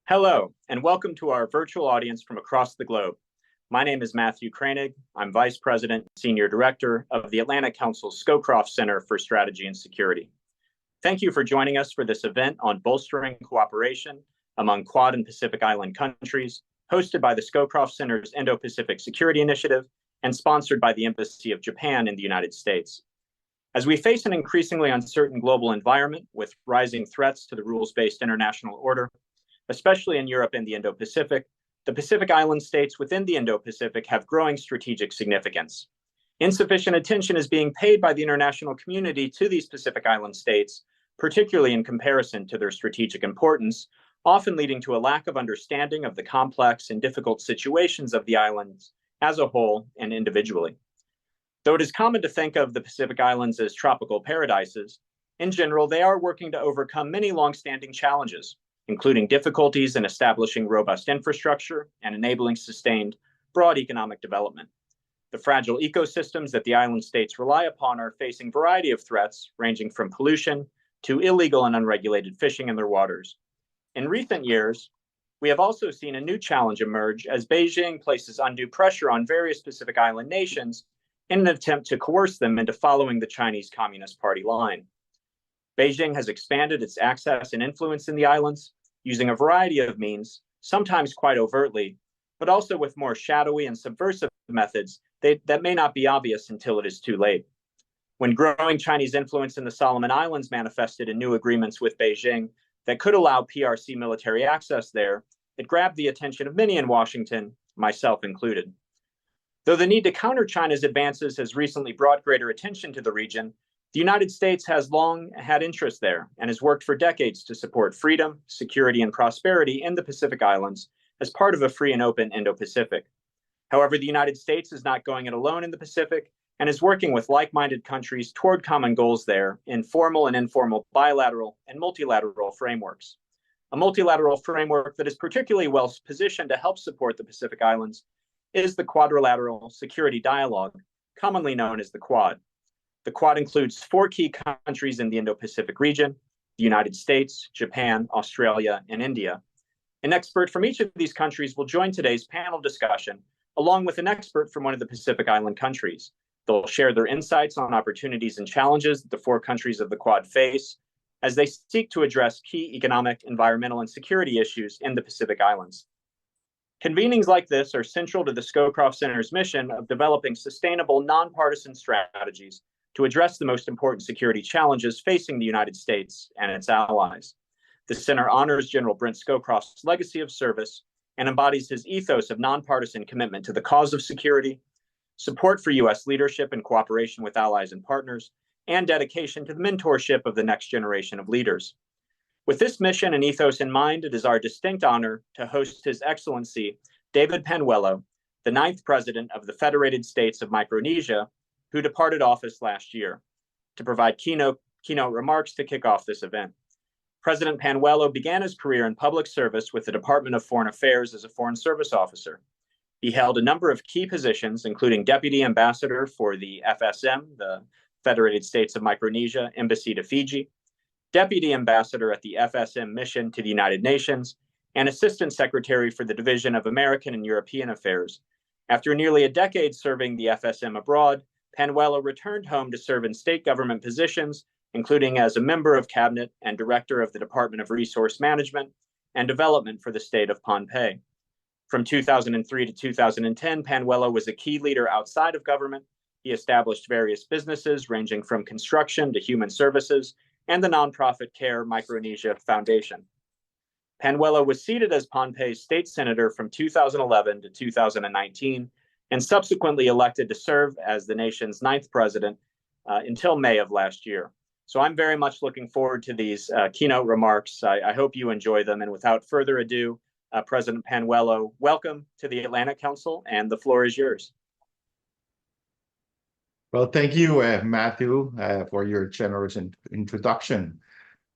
Hello, and welcome to our virtual audience from across the globe. My name is Matthew Kranig. I'm Vice President and Senior Director of the Atlantic Council's Scowcroft Center for Strategy and Security. Thank you for joining us for this event on bolstering cooperation among Quad and Pacific Island countries, hosted by the Scowcroft Center's Indo-Pacific Security Initiative and sponsored by the Embassy of Japan in the United States. As we face an increasingly uncertain global environment with rising threats to the rules-based international order, especially in Europe and the Indo-Pacific, the Pacific Island states within the Indo-Pacific have growing strategic significance. Insufficient attention is being paid by the international community to these Pacific Island states, particularly in comparison to their strategic importance, often leading to a lack of understanding of the complex and difficult situations of the islands as a whole and individually. Though it is common to think of the Pacific Islands as tropical paradises, in general, they are working to overcome many longstanding challenges, including difficulties in establishing robust infrastructure and enabling sustained, broad economic development. The fragile ecosystems that the island states rely upon are facing a variety of threats, ranging from pollution to illegal and unregulated fishing in their waters. In recent years, we have also seen a new challenge emerge as Beijing places undue pressure on various Pacific Island nations in an attempt to coerce them into following the Chinese Communist Party line. Beijing has expanded its access and influence in the islands using a variety of means, sometimes quite overtly, but also with more shadowy and subversive methods that may not be obvious until it is too late. When growing Chinese influence in the Solomon Islands manifested in new agreements with Beijing that could allow PRC military access there, it grabbed the attention of many in Washington, myself included. Though the need to counter China's advances has recently brought greater attention to the region, the United States has long had interest there and has worked for decades to support freedom, security, and prosperity in the Pacific Islands as part of a free and open Indo-Pacific. However, the United States is not going it alone in the Pacific and is working with like-minded countries toward common goals there in formal and informal bilateral and multilateral frameworks. A multilateral framework that is particularly well positioned to help support the Pacific Islands is the Quadrilateral Security Dialogue, commonly known as the Quad. The Quad includes 4 key countries in the Indo-Pacific region: the United States, Japan, Australia, and India. An expert from each of these countries will join today's panel discussion, along with an expert from one of the Pacific Island countries. They'll share their insights on opportunities and challenges that the 4 countries of the Quad face as they seek to address key economic, environmental, and security issues in the Pacific Islands. Convenings like this are central to the Scowcroft Center's mission of developing sustainable, nonpartisan strategies to address the most important security challenges facing the United States and its allies. The center honors General Brent Scowcroft's legacy of service and embodies his ethos of nonpartisan commitment to the cause of security, support for U.S. leadership and cooperation with allies and partners, and dedication to the mentorship of the next generation of leaders. With this mission and ethos in mind, it is our distinct honor to host His Excellency David Panuelo, the 9th President of the Federated States of Micronesia, who departed office last year, to provide keynote remarks to kick off this event. President Panuelo began his career in public service with the Department of Foreign Affairs as a Foreign Service officer. He held a number of key positions, including Deputy Ambassador for the FSM, the Federated States of Micronesia Embassy to Fiji, Deputy Ambassador at the FSM Mission to the United Nations, and Assistant Secretary for the Division of American and European Affairs. After nearly a decade serving the FSM abroad, Panuelo returned home to serve in state government positions, including as a member of cabinet and director of the Department of Resource Management and Development for the state of Pohnpei. From 2003 to 2010, Panuelo was a key leader outside of government. He established various businesses ranging from construction to human services and the nonprofit Care Micronesia Foundation. Panuelo was seated as Pohnpei's state senator from 2011 to 2019 and subsequently elected to serve as the nation's 9th president until May of last year. So I'm very much looking forward to these keynote remarks. I hope you enjoy them. And without further ado, President Panuelo, welcome to the Atlantic Council, and the floor is yours. Well, thank you, Matthew, for your generous introduction.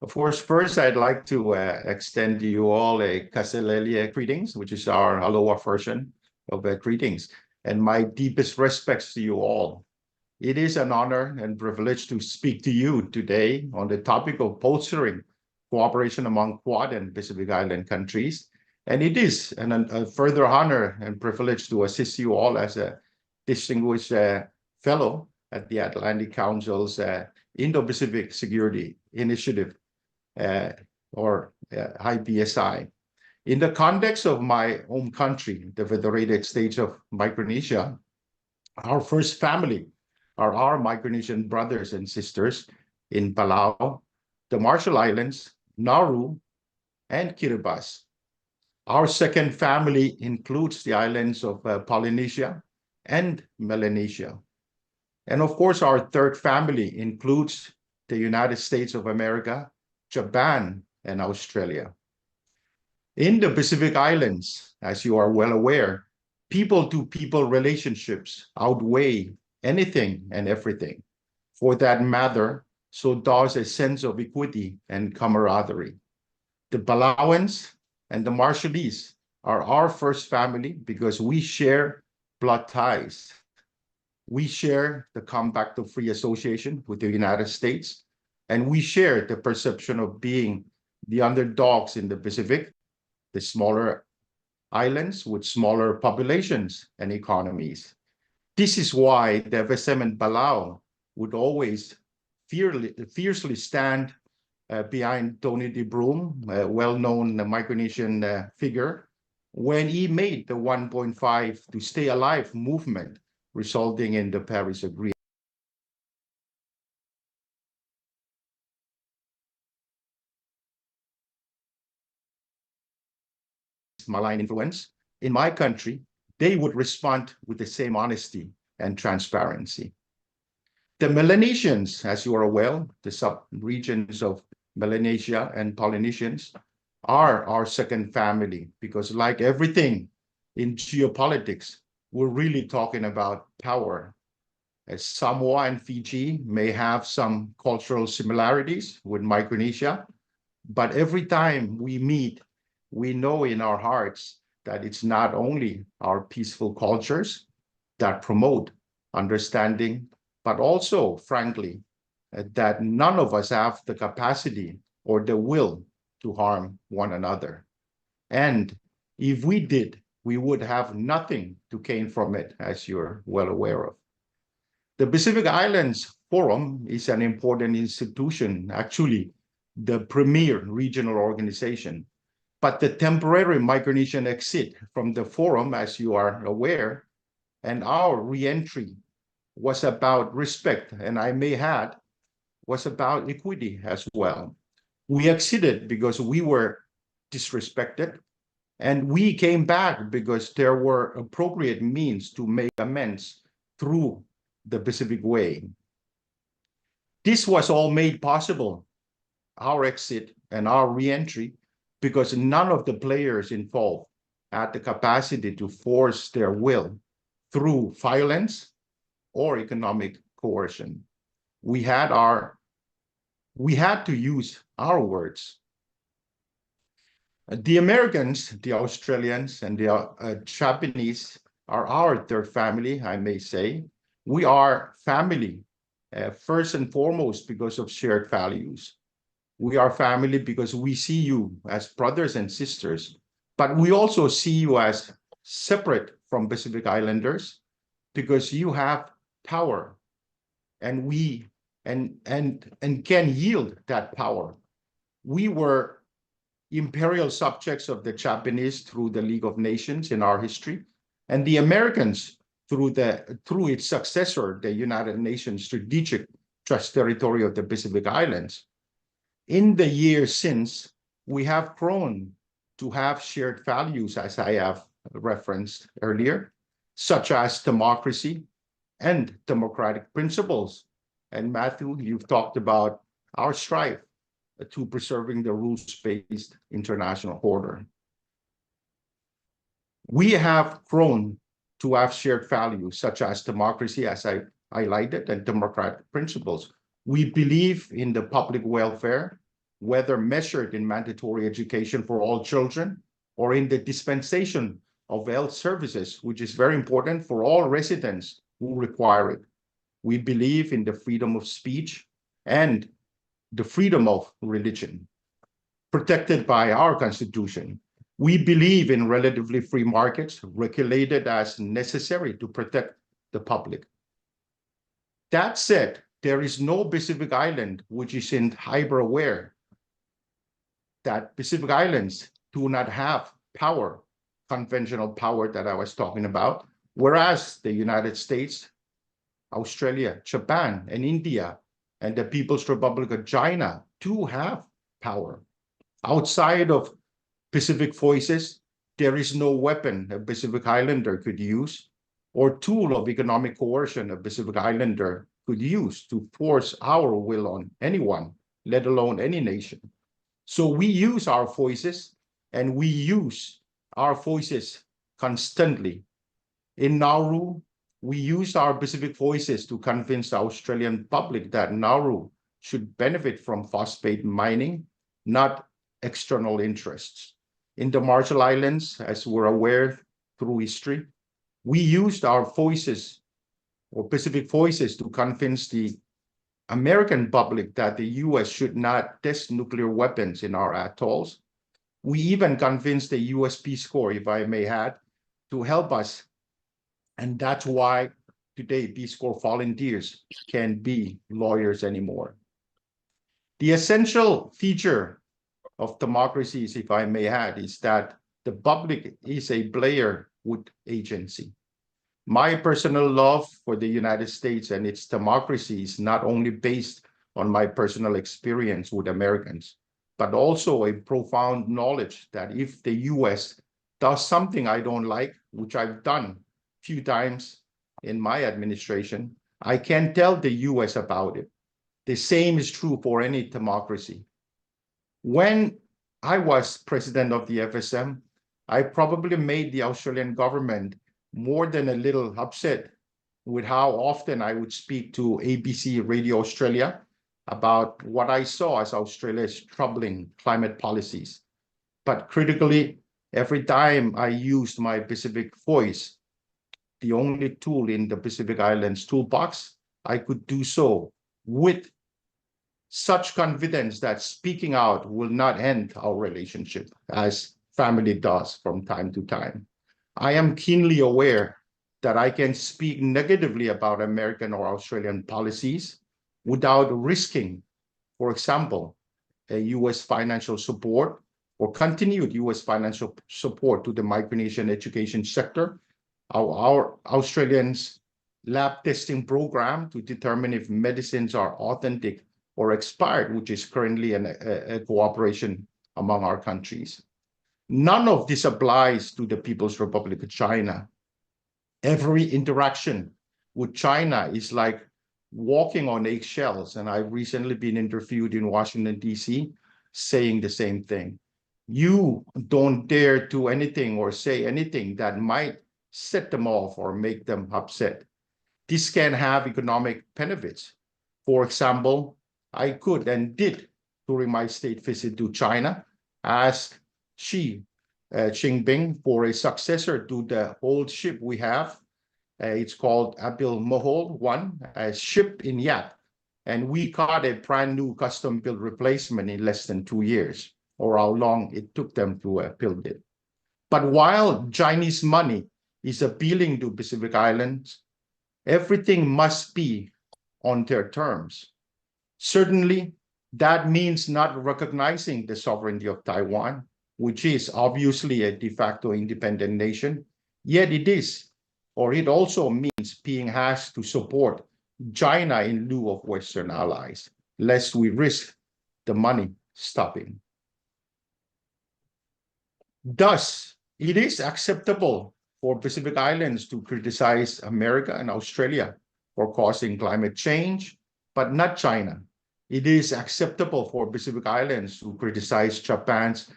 Of course, first, I'd like to extend to you all a Kaselelia greetings, which is our Aloha version of greetings, and my deepest respects to you all. It is an honor and privilege to speak to you today on the topic of bolstering cooperation among Quad and Pacific Island countries And it is a further honor and privilege to assist you all as a distinguished fellow at the Atlantic Council's Indo-Pacific Security Initiative, or IPSI. In the context of my home country, the Federated States of Micronesia, our first family are our Micronesian brothers and sisters in Palau, the Marshall Islands, Nauru, and Kiribati. Our second family includes the islands of Polynesia and Melanesia. And of course, our third family includes the United States of America, Japan, and Australia. In the Pacific Islands, as you are well aware, people-to-people relationships outweigh anything and everything. For that matter, so does a sense of equity and camaraderie. The Palauans and the Marshallese are our first family because we share blood ties. We share the Compact of Free Association with the United States, and we share the perception of being the underdogs in the Pacific, the smaller islands with smaller populations and economies. This is why the FSM and Palau would always fiercely stand behind Tony de Broom, a well-known Micronesian figure, when he made the 1.5 to Stay Alive movement, resulting in the Paris Agreement. Malign influence in my country, they would respond with the same honesty and transparency. The Melanesians, as you are aware, the sub-regions of Melanesia and Polynesians, are our second family because, like everything in geopolitics, we're really talking about power. As Samoa and Fiji may have some cultural similarities with Micronesia, but every time we meet, we know in our hearts that it's not only our peaceful cultures that promote understanding, but also, frankly, that none of us have the capacity or the will to harm one another. And if we did, we would have nothing to gain from it, as you're well aware of. The Pacific Islands Forum is an important institution, actually the premier regional organization. But the temporary Micronesian exit from the forum, as you are aware, and our re-entry was about respect, and I may add, was about equity as well. We exited because we were disrespected, and we came back because there were appropriate means to make amends through the Pacific Way. This was all made possible, our exit and our re-entry, because none of the players involved had the capacity to force their will through violence or economic coercion. We had to use our words. The Americans, the Australians, and the Japanese are our third family, I may say. We are family, first and foremost, because of shared values. We are family because we see you as brothers and sisters, but we also see you as separate from Pacific Islanders because you have power, and we can yield that power. We were imperial subjects of the Japanese through the League of Nations in our history, and the Americans through its successor, the United Nations Strategic Trust Territory of the Pacific Islands. In the years since, we have grown to have shared values, as I have referenced earlier, such as democracy and democratic principles. And Matthew, you've talked about our strive to preserving the rules-based international order. We have grown to have shared values such as democracy, as I highlighted, and democratic principles. We believe in the public welfare, whether measured in mandatory education for all children or in the dispensation of health services, which is very important for all residents who require it. We believe in the freedom of speech and the freedom of religion, protected by our Constitution. We believe in relatively free markets, regulated as necessary to protect the public. That said, there is no Pacific island which isn't hyper aware that Pacific islands do not have power, conventional power that I was talking about, whereas the United States, Australia, Japan, and India, and the People's Republic of China do have power. Outside of Pacific voices, there is no weapon a Pacific Islander could use or tool of economic coercion a Pacific Islander could use to force our will on anyone, let alone any nation. So we use our voices, and we use our voices constantly. In Nauru, we used our Pacific voices to convince the Australian public that Nauru should benefit from phosphate mining, not external interests. In the Marshall Islands, as we're aware through history, we used our voices or Pacific voices to convince the American public that the US should not test nuclear weapons in our atolls. We even convinced the US Peace Corps, if I may add, to help us. And that's why today Peace Corps volunteers can't be lawyers anymore. The essential feature of democracies, if I may add, is that the public is a player with agency. My personal love for the United States and its democracy is not only based on my personal experience with Americans, but also a profound knowledge that if the US does something I don't like, which I've done a few times in my administration, I can tell the US about it. The same is true for any democracy. When I was president of the FSM, I probably made the Australian government more than a little upset with how often I would speak to ABC Radio Australia about what I saw as Australia's troubling climate policies. But critically, every time I used my Pacific voice, the only tool in the Pacific Islands toolbox, I could do so with such confidence that speaking out will not end our relationship, as family does from time to time. I am keenly aware that I can speak negatively about American or Australian policies without risking, for example, a US financial support or continued US financial support to the Micronesian education sector, our Australians' lab testing program to determine if medicines are authentic or expired, which is currently a cooperation among our countries. None of this applies to the People's Republic of China. Every interaction with China is like walking on eggshells, and I've recently been interviewed in Washington, D.C., saying the same thing. You don't dare do anything or say anything that might set them off or make them upset. This can have economic benefits. For example, I could and did during my state visit to China ask Xi Jinping for a successor to the old ship we have. It's called Abil Mohol 1, a ship in Yap. And we got a brand new custom built replacement in less than 2 years, or how long it took them to build it. But while Chinese money is appealing to Pacific Islands, everything must be on their terms. Certainly, that means not recognizing the sovereignty of Taiwan, which is obviously a de facto independent nation, yet it also means being asked to support China in lieu of Western allies, lest we risk the money stopping. Thus, it is acceptable for Pacific Islands to criticize America and Australia for causing climate change, but not China. It is acceptable for Pacific Islands to criticize Japan's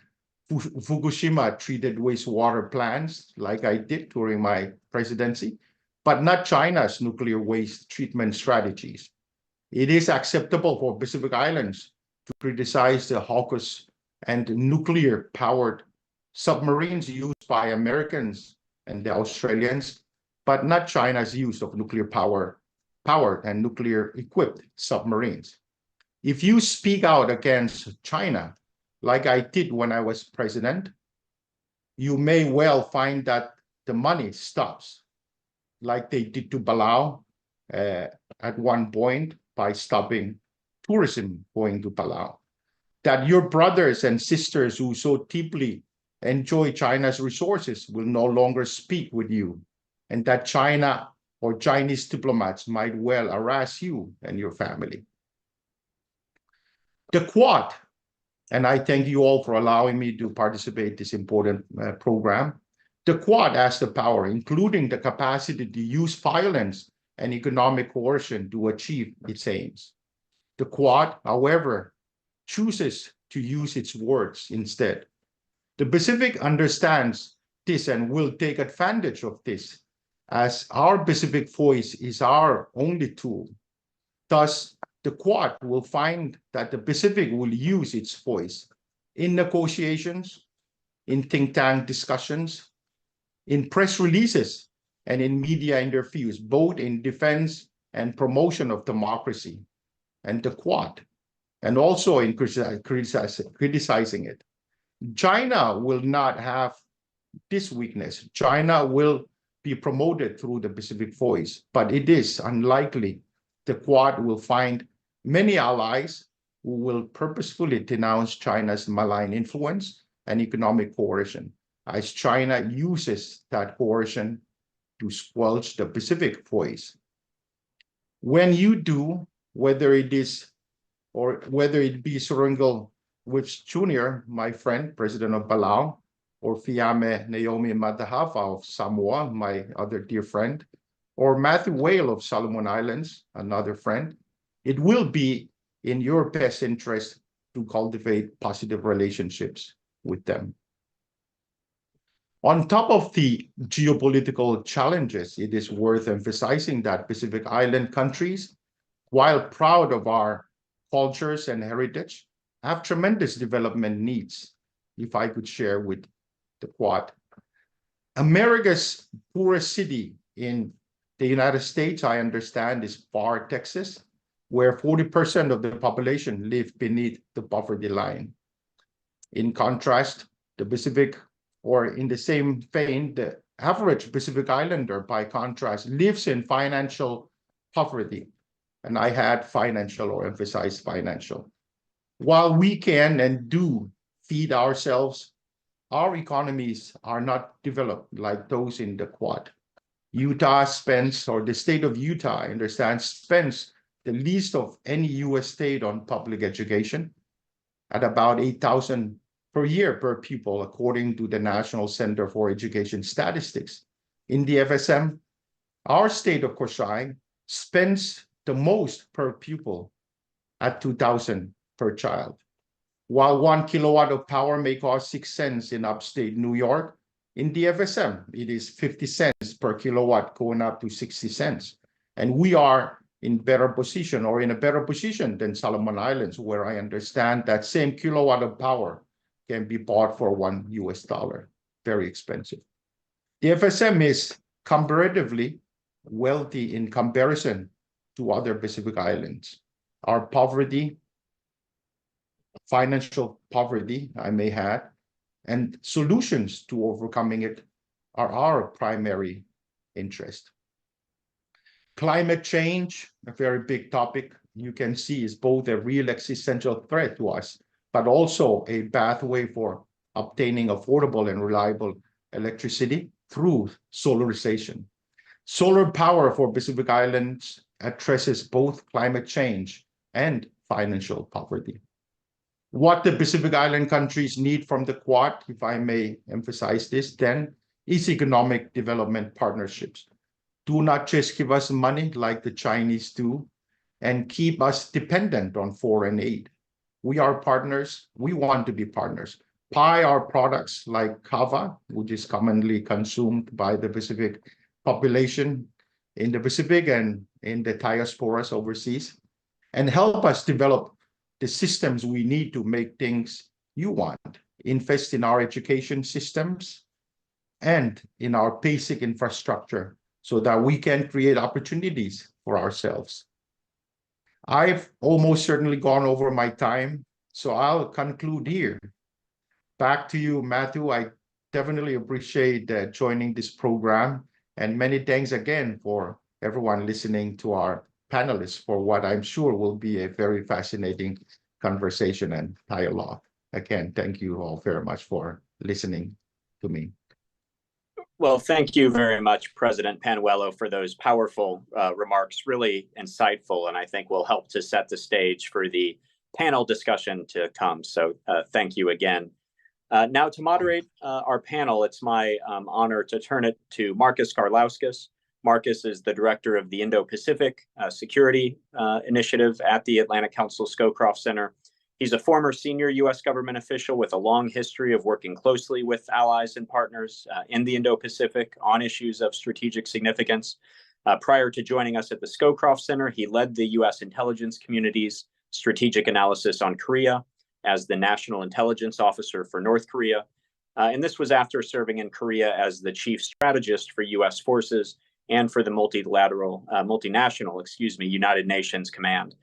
Fukushima treated wastewater plants, like I did during my presidency, but not China's nuclear waste treatment strategies. It is acceptable for Pacific Islands to criticize the AUKUS and nuclear-powered submarines used by Americans and the Australians, but not China's use of nuclear-powered and nuclear-equipped submarines. If you speak out against China, like I did when I was president, you may well find that the money stops, like they did to Palau at one point by stopping tourism going to Palau. That your brothers and sisters who so deeply enjoy China's resources will no longer speak with you, and that China or Chinese diplomats might well harass you and your family. The Quad, and I thank you all for allowing me to participate in this important program. The Quad has the power, including the capacity to use violence and economic coercion to achieve its aims. The Quad, however, chooses to use its words instead. The Pacific understands this and will take advantage of this, as our Pacific voice is our only tool. Thus, the Quad will find that the Pacific will use its voice in negotiations, in think tank discussions, in press releases, and in media interviews, both in defense and promotion of democracy and the Quad, and also in criticizing it. China will not have this weakness. China will be promoted through the Pacific voice, but it is unlikely the Quad will find many allies who will purposefully denounce China's malign influence and economic coercion, as China uses that coercion to squelch the Pacific voice. When you do, whether it be Surungal Whips Jr., my friend, President of Palau, or Fiame Naomi Matahava of Samoa, my other dear friend, or Matthew Whale of Solomon Islands, another friend, it will be in your best interest to cultivate positive relationships with them. On top of the geopolitical challenges, it is worth emphasizing that Pacific Island countries, while proud of our cultures and heritage, have tremendous development needs, if I could share with the Quad. America's poorest city in the United States, I understand, is Bar, Texas, where 40% of the population live beneath the poverty line. In contrast, the Pacific, or in the same vein, the average Pacific Islander, by contrast, lives in financial poverty. And I had financial, or emphasized financial. While we can and do feed ourselves, our economies are not developed like those in the Quad. Utah spends, or the state of Utah, I understand, spends the least of any US state on public education, at about $8,000 per year per pupil, according to the National Center for Education Statistics. In the FSM, our state of Koshai spends the most per pupil at $2,000 per child. While 1 kilowatt of power may cost 6 cents in upstate New York, in the FSM, it is 50 cents per kilowatt, going up to 60 cents. And we are in better position, or in a better position than Solomon Islands, where I understand that same kilowatt of power can be bought for $1 US. Very expensive. The FSM is comparatively wealthy in comparison to other Pacific Islands. Our poverty, financial poverty, I may add, and solutions to overcoming it are our primary interest. Climate change, a very big topic, you can see, is both a real existential threat to us, but also a pathway for obtaining affordable and reliable electricity through solarization. Solar power for Pacific Islands addresses both climate change and financial poverty. What the Pacific Island countries need from the Quad, if I may emphasize this, then, is economic development partnerships. Do not just give us money like the Chinese do and keep us dependent on foreign aid. We are partners. We want to be partners. Buy our products like kava, which is commonly consumed by the Pacific population in the Pacific and in the diasporas overseas, and help us develop the systems we need to make things you want. Invest in our education systems and in our basic infrastructure so that we can create opportunities for ourselves. I've almost certainly gone over my time, so I'll conclude here. Back to you, Matthew. I definitely appreciate joining this program. And many thanks again for everyone listening to our panelists for what I'm sure will be a very fascinating conversation and dialogue. Again, thank you all very much for listening to me. Well, thank you very much, President Panuello, for those powerful remarks, really insightful, and I think will help to set the stage for the panel discussion to come. So thank you again. Now to moderate our panel, it's my honor to turn it to Marcus Garlauskas. Marcus is the director of the Indo-Pacific Security Initiative at the Atlantic Council Scowcroft Center. He's a former senior U.S. government official with a long history of working closely with allies and partners in the Indo-Pacific on issues of strategic significance. Prior to joining us at the Scowcroft Center, he led the U.S. intelligence community's strategic analysis on Korea as the National Intelligence Officer for North Korea. And this was after serving in Korea as the chief strategist for U.S. forces and for the multinational, United Nations Command.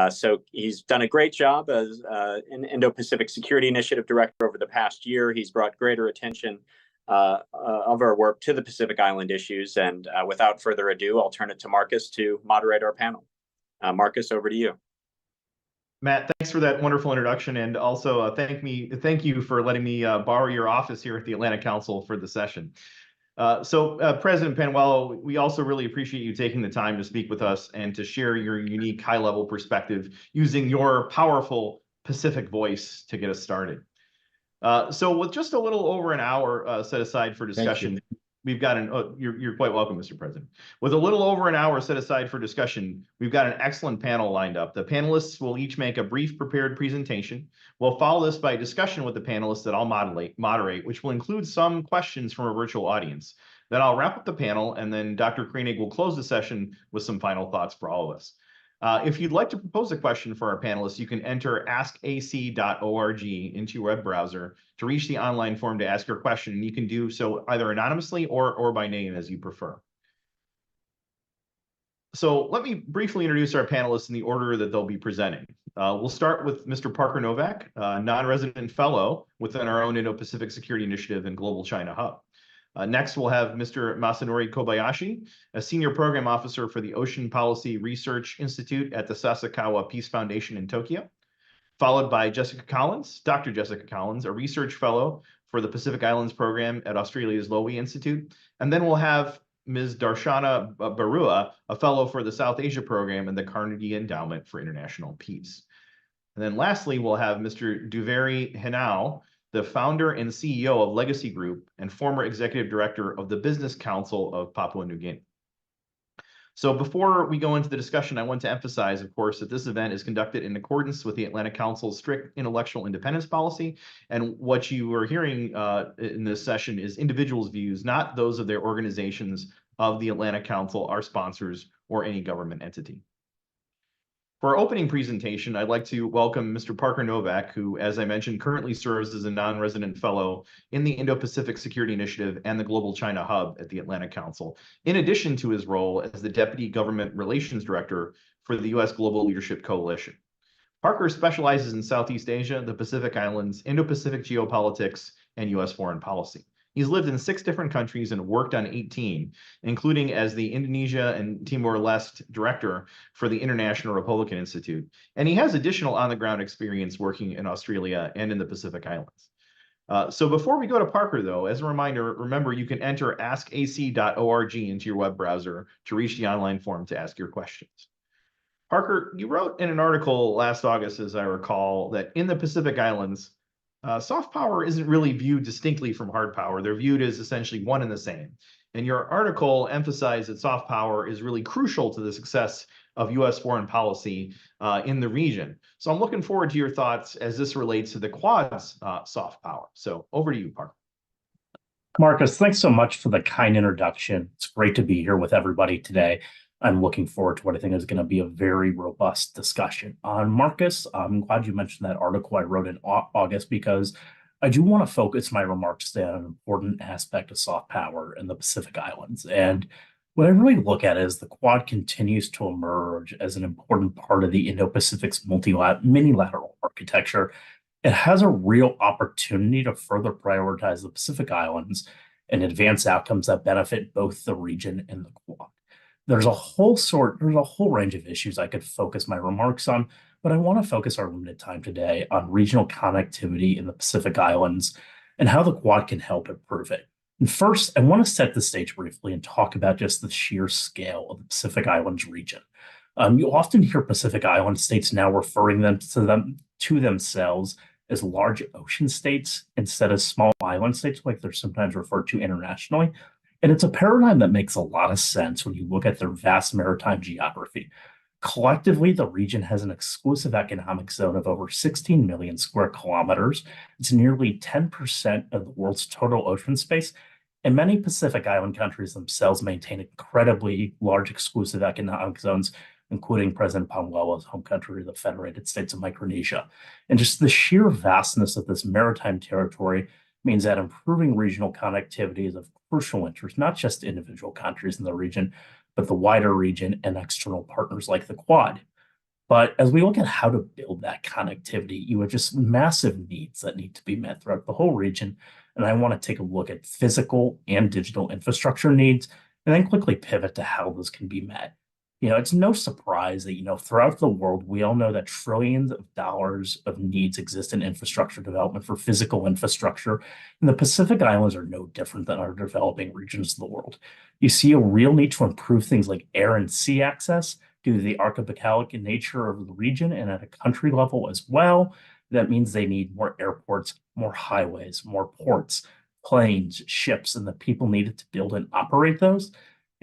So he's done a great job as an Indo-Pacific Security Initiative Director over the past year. He's brought greater attention of our work to the Pacific Island issues. And without further ado, I'll turn it to Marcus to moderate our panel. Marcus, over to you. Matt, thanks for that wonderful introduction, and also thank you for letting me borrow your office here at the Atlantic Council for the session. President Panuello, we also really appreciate you taking the time to speak with us and to share your unique high-level perspective using your powerful Pacific voice to get us started. So with just a little over an hour set aside for discussion, we've got you're quite welcome, Mr. President. With a little over an hour set aside for discussion, we've got an excellent panel lined up. The panelists will each make a brief prepared presentation. We'll follow this by a discussion with the panelists that I'll moderate, which will include some questions from a virtual audience. Then I'll wrap up the panel, and then Dr. Koenig will close the session with some final thoughts for all of us. If you'd like to propose a question for our panelists, you can enter askac.org into your web browser to reach the online form to ask your question, and you can do so either anonymously or by name as you prefer. So let me briefly introduce our panelists in the order that they'll be presenting. We'll start with Mr. Parker Novak, non-resident fellow within our own Indo-Pacific Security Initiative and Global China Hub. Next, we'll have Mr. Masanori Kobayashi, a senior program officer for the Ocean Policy Research Institute at the Sasakawa Peace Foundation in Tokyo, followed by Jessica Collins, Dr. Jessica Collins, a research fellow for the Pacific Islands program at Australia's Lowy Institute. And then we'll have Ms. Darshana Barua, a fellow for the South Asia program and the Carnegie Endowment for International Peace. And then lastly, we'll have Mr. Duveri Henao, the founder and CEO of Legacy Group and former executive director of the Business Council of Papua New Guinea. So before we go into the discussion, I want to emphasize, of course, that this event is conducted in accordance with the Atlantic Council's strict intellectual independence policy. And what you are hearing in this session is individuals' views, not those of their organizations, of the Atlantic Council, our sponsors, or any government entity. For our opening presentation, I'd like to welcome Mr. Parker Novak, who, as I mentioned, currently serves as a non-resident fellow in the Indo-Pacific Security Initiative and the Global China Hub at the Atlantic Council, in addition to his role as the Deputy Government Relations Director for the U.S. Global Leadership Coalition. Parker specializes in Southeast Asia, the Pacific Islands, Indo-Pacific geopolitics, and U.S. foreign policy. He's lived in 6 different countries and worked on 18, including as the Indonesia and Timor-Leste director for the International Republican Institute. And he has additional on-the-ground experience working in Australia and in the Pacific Islands. So before we go to Parker, though, as a reminder, remember you can enter askac.org into your web browser to reach the online form to ask your questions. Parker, you wrote in an article last August, as I recall, that in the Pacific Islands, soft power isn't really viewed distinctly from hard power. They're viewed as essentially one and the same. And your article emphasized that soft power is really crucial to the success of U.S. foreign policy in the region. So I'm looking forward to your thoughts as this relates to the Quad's soft power. So over to you, Parker. Marcus, thanks so much for the kind introduction. It's great to be here with everybody today. I'm looking forward to what I think is going to be a very robust discussion. Marcus, I'm glad you mentioned that article I wrote in August, because I do want to focus my remarks today on an important aspect of soft power in the Pacific Islands. And what I really look at is the Quad continues to emerge as an important part of the Indo-Pacific's minilateral architecture. it has a real opportunity to further prioritize the Pacific Islands and advance outcomes that benefit both the region and the Quad. There's a whole range of issues I could focus my remarks on, but I want to focus our limited time today on regional connectivity in the Pacific Islands and how the Quad can help improve it. And first, I want to set the stage briefly and talk about just the sheer scale of the Pacific Islands region. You often hear Pacific Island states now referring to themselves as large ocean states instead of small island states, like they're sometimes referred to internationally. And it's a paradigm that makes a lot of sense when you look at their vast maritime geography. Collectively, the region has an exclusive economic zone of over 16 million square kilometers. It's nearly 10% of the world's total ocean space. And many Pacific Island countries themselves maintain incredibly large exclusive economic zones, including President Panuelo's home country, the Federated States of Micronesia. And just the sheer vastness of this maritime territory means that improving regional connectivity is of crucial interest, not just to individual countries in the region, but the wider region and external partners like the Quad. But as we look at how to build that connectivity, you have just massive needs that need to be met throughout the whole region. And I want to take a look at physical and digital infrastructure needs, and then quickly pivot to how those can be met. It's no surprise that, throughout the world, we all know that trillions of dollars of needs exist in infrastructure development for physical infrastructure. And the Pacific Islands are no different than our developing regions of the world. You see a real need to improve things like air and sea access due to the archipelagic nature of the region, and at a country level as well. That means they need more airports, more highways, more ports, planes, ships, and the people needed to build and operate those.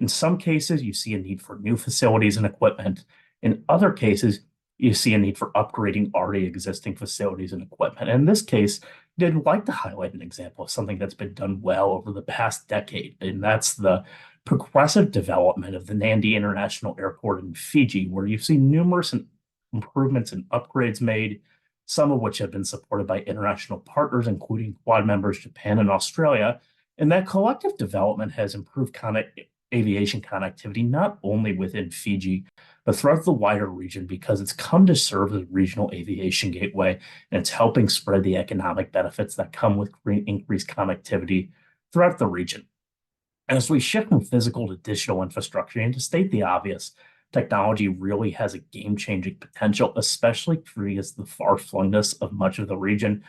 In some cases, you see a need for new facilities and equipment. In other cases, you see a need for upgrading already existing facilities and equipment. And in this case, I'd like to highlight an example of something that's been done well over the past decade, and that's the progressive development of the Nandi International Airport in Fiji, where you've seen numerous improvements and upgrades made, some of which have been supported by international partners, including Quad members Japan and Australia. And that collective development has improved aviation connectivity, not only within Fiji, but throughout the wider region, because it's come to serve as a regional aviation gateway, and it's helping spread the economic benefits that come with increased connectivity throughout the region. As we shift from physical to digital infrastructure, and to state the obvious, technology really has a game-changing potential, especially because the far-flungness of much of the region,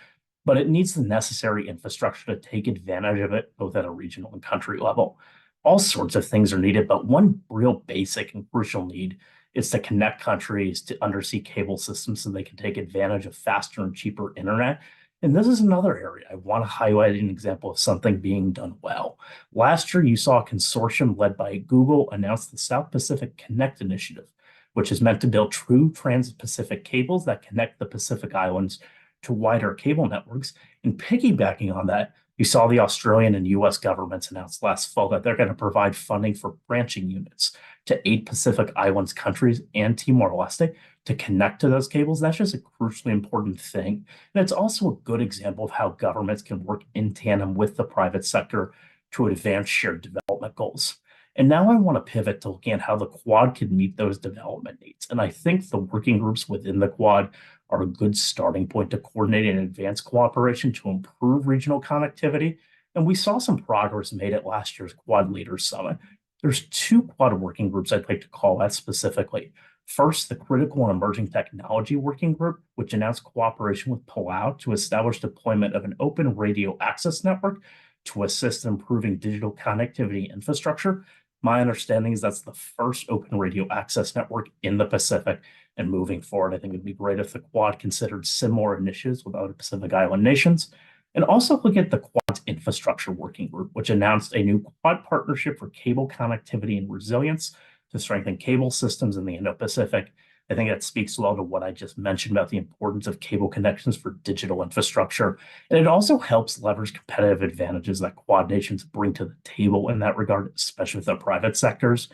but it needs the necessary infrastructure to take advantage of it, both at a regional and country level. All sorts of things are needed, but one real basic and crucial need is to connect countries to undersea cable systems so they can take advantage of faster and cheaper internet. And this is another area I want to highlight an example of something being done well. Last year, you saw a consortium led by Google announce the South Pacific Connect Initiative, which is meant to build true trans-Pacific cables that connect the Pacific Islands to wider cable networks. And piggybacking on that, you saw the Australian and US governments announce last fall that they're going to provide funding for branching units to 8 Pacific Islands countries and Timor-Leste to connect to those cables. That's just a crucially important thing. And it's also a good example of how governments can work in tandem with the private sector to advance shared development goals. And now I want to pivot to looking at how the Quad can meet those development needs. And I think the working groups within the Quad are a good starting point to coordinate and advance cooperation to improve regional connectivity. And we saw some progress made at last year's Quad Leaders Summit. There's 2 Quad working groups I'd like to call out specifically. First, the Critical and Emerging Technology Working Group, which announced cooperation with Palau to establish deployment of an open radio access network to assist in improving digital connectivity infrastructure. My understanding is that's the first open radio access network in the Pacific. And moving forward, I think it'd be great if the Quad considered similar initiatives with other Pacific Island nations. And also look at the Quad's Infrastructure Working Group, which announced a new Quad partnership for cable connectivity and resilience to strengthen cable systems in the Indo-Pacific. I think that speaks well to what I just mentioned about the importance of cable connections for digital infrastructure. And it also helps leverage competitive advantages that Quad nations bring to the table in that regard, especially with the private sectors.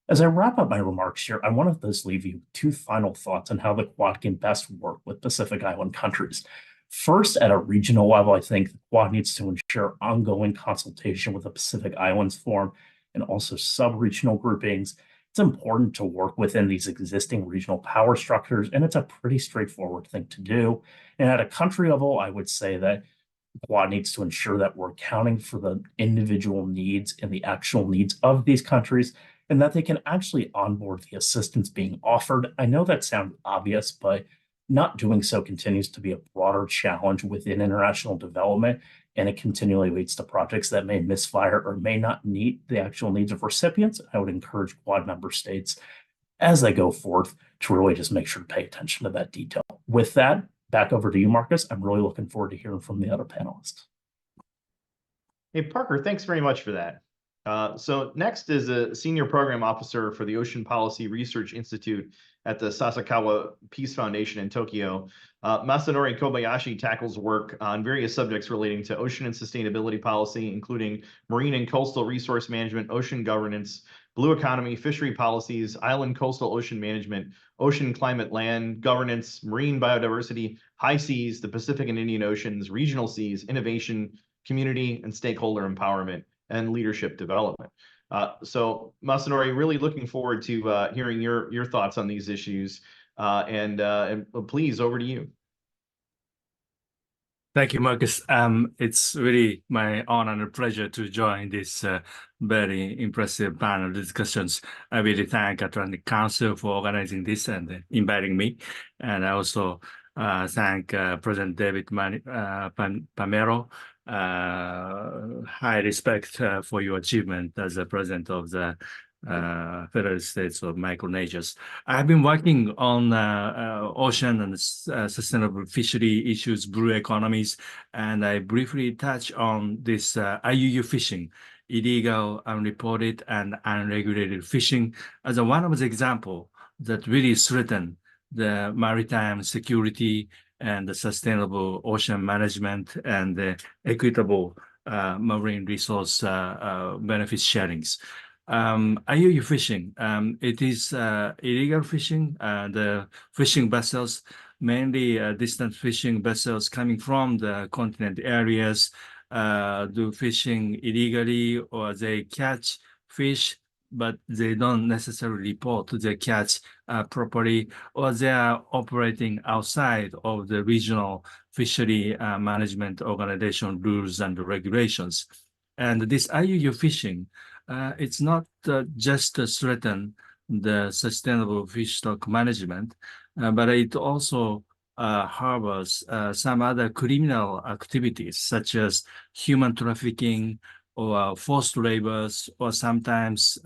As I wrap up my remarks here, I want to just leave you 2 final thoughts on how the Quad can best work with Pacific Island countries. First, at a regional level, I think the Quad needs to ensure ongoing consultation with the Pacific Islands Forum and also sub-regional groupings. It's important to work within these existing regional power structures, and it's a pretty straightforward thing to do. And at a country level, I would say that Quad needs to ensure that we're accounting for the individual needs and the actual needs of these countries, and that they can actually onboard the assistance being offered. I know that sounds obvious, but not doing so continues to be a broader challenge within international development, and it continually leads to projects that may misfire or may not meet the actual needs of recipients. I would encourage Quad member states as they go forth to really just make sure to pay attention to that detail. With that, back over to you, Marcus. I'm really looking forward to hearing from the other panelists. Hey, Parker, thanks very much for that. So next is a senior program officer for the Ocean Policy Research Institute at the Sasakawa Peace Foundation in Tokyo. Masanori Kobayashi tackles work on various subjects relating to ocean and sustainability policy, including marine and coastal resource management, ocean governance, blue economy, fishery policies, island coastal ocean management, ocean climate land governance, marine biodiversity, high seas, the Pacific and Indian Oceans, regional seas, innovation, community and stakeholder empowerment, and leadership development. So Masanori, really looking forward to hearing your thoughts on these issues. And please, over to you. Thank you, Marcus. It's really my honor and pleasure to join this very impressive panel discussions. I really thank Atlantic Council for organizing this and inviting me. And I also thank President David Pamero. High respect for your achievement as the president of the Federal States of Micronesias. I've been working on ocean and sustainable fishery issues, blue economies, and I briefly touch on this IUU fishing, illegal, unreported, and unregulated fishing, as one of the examples that really threaten the maritime security and the sustainable ocean management and the equitable marine resource benefit sharings. IUU fishing, it is illegal fishing. The fishing vessels, mainly distant fishing vessels coming from the continent areas, do fishing illegally, or they catch fish, but they don't necessarily report they catch properly, or they are operating outside of the regional fishery management organization rules and regulations. And this IUU fishing, it's not just to threaten the sustainable fish stock management, but it also harbors some other criminal activities, such as human trafficking or forced labors, or sometimes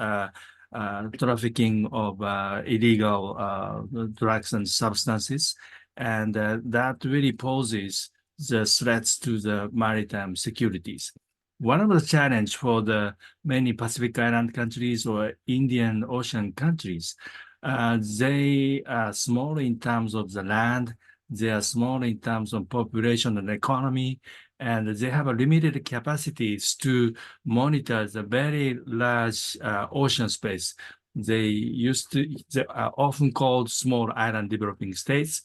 trafficking of illegal drugs and substances. And that really poses the threats to the maritime securities. One of the challenges for the many Pacific Island countries or Indian Ocean countries, they are small in terms of the land, they are small in terms of population and economy, and they have a limited capacities to monitor the very large ocean space. They are often called small island developing states,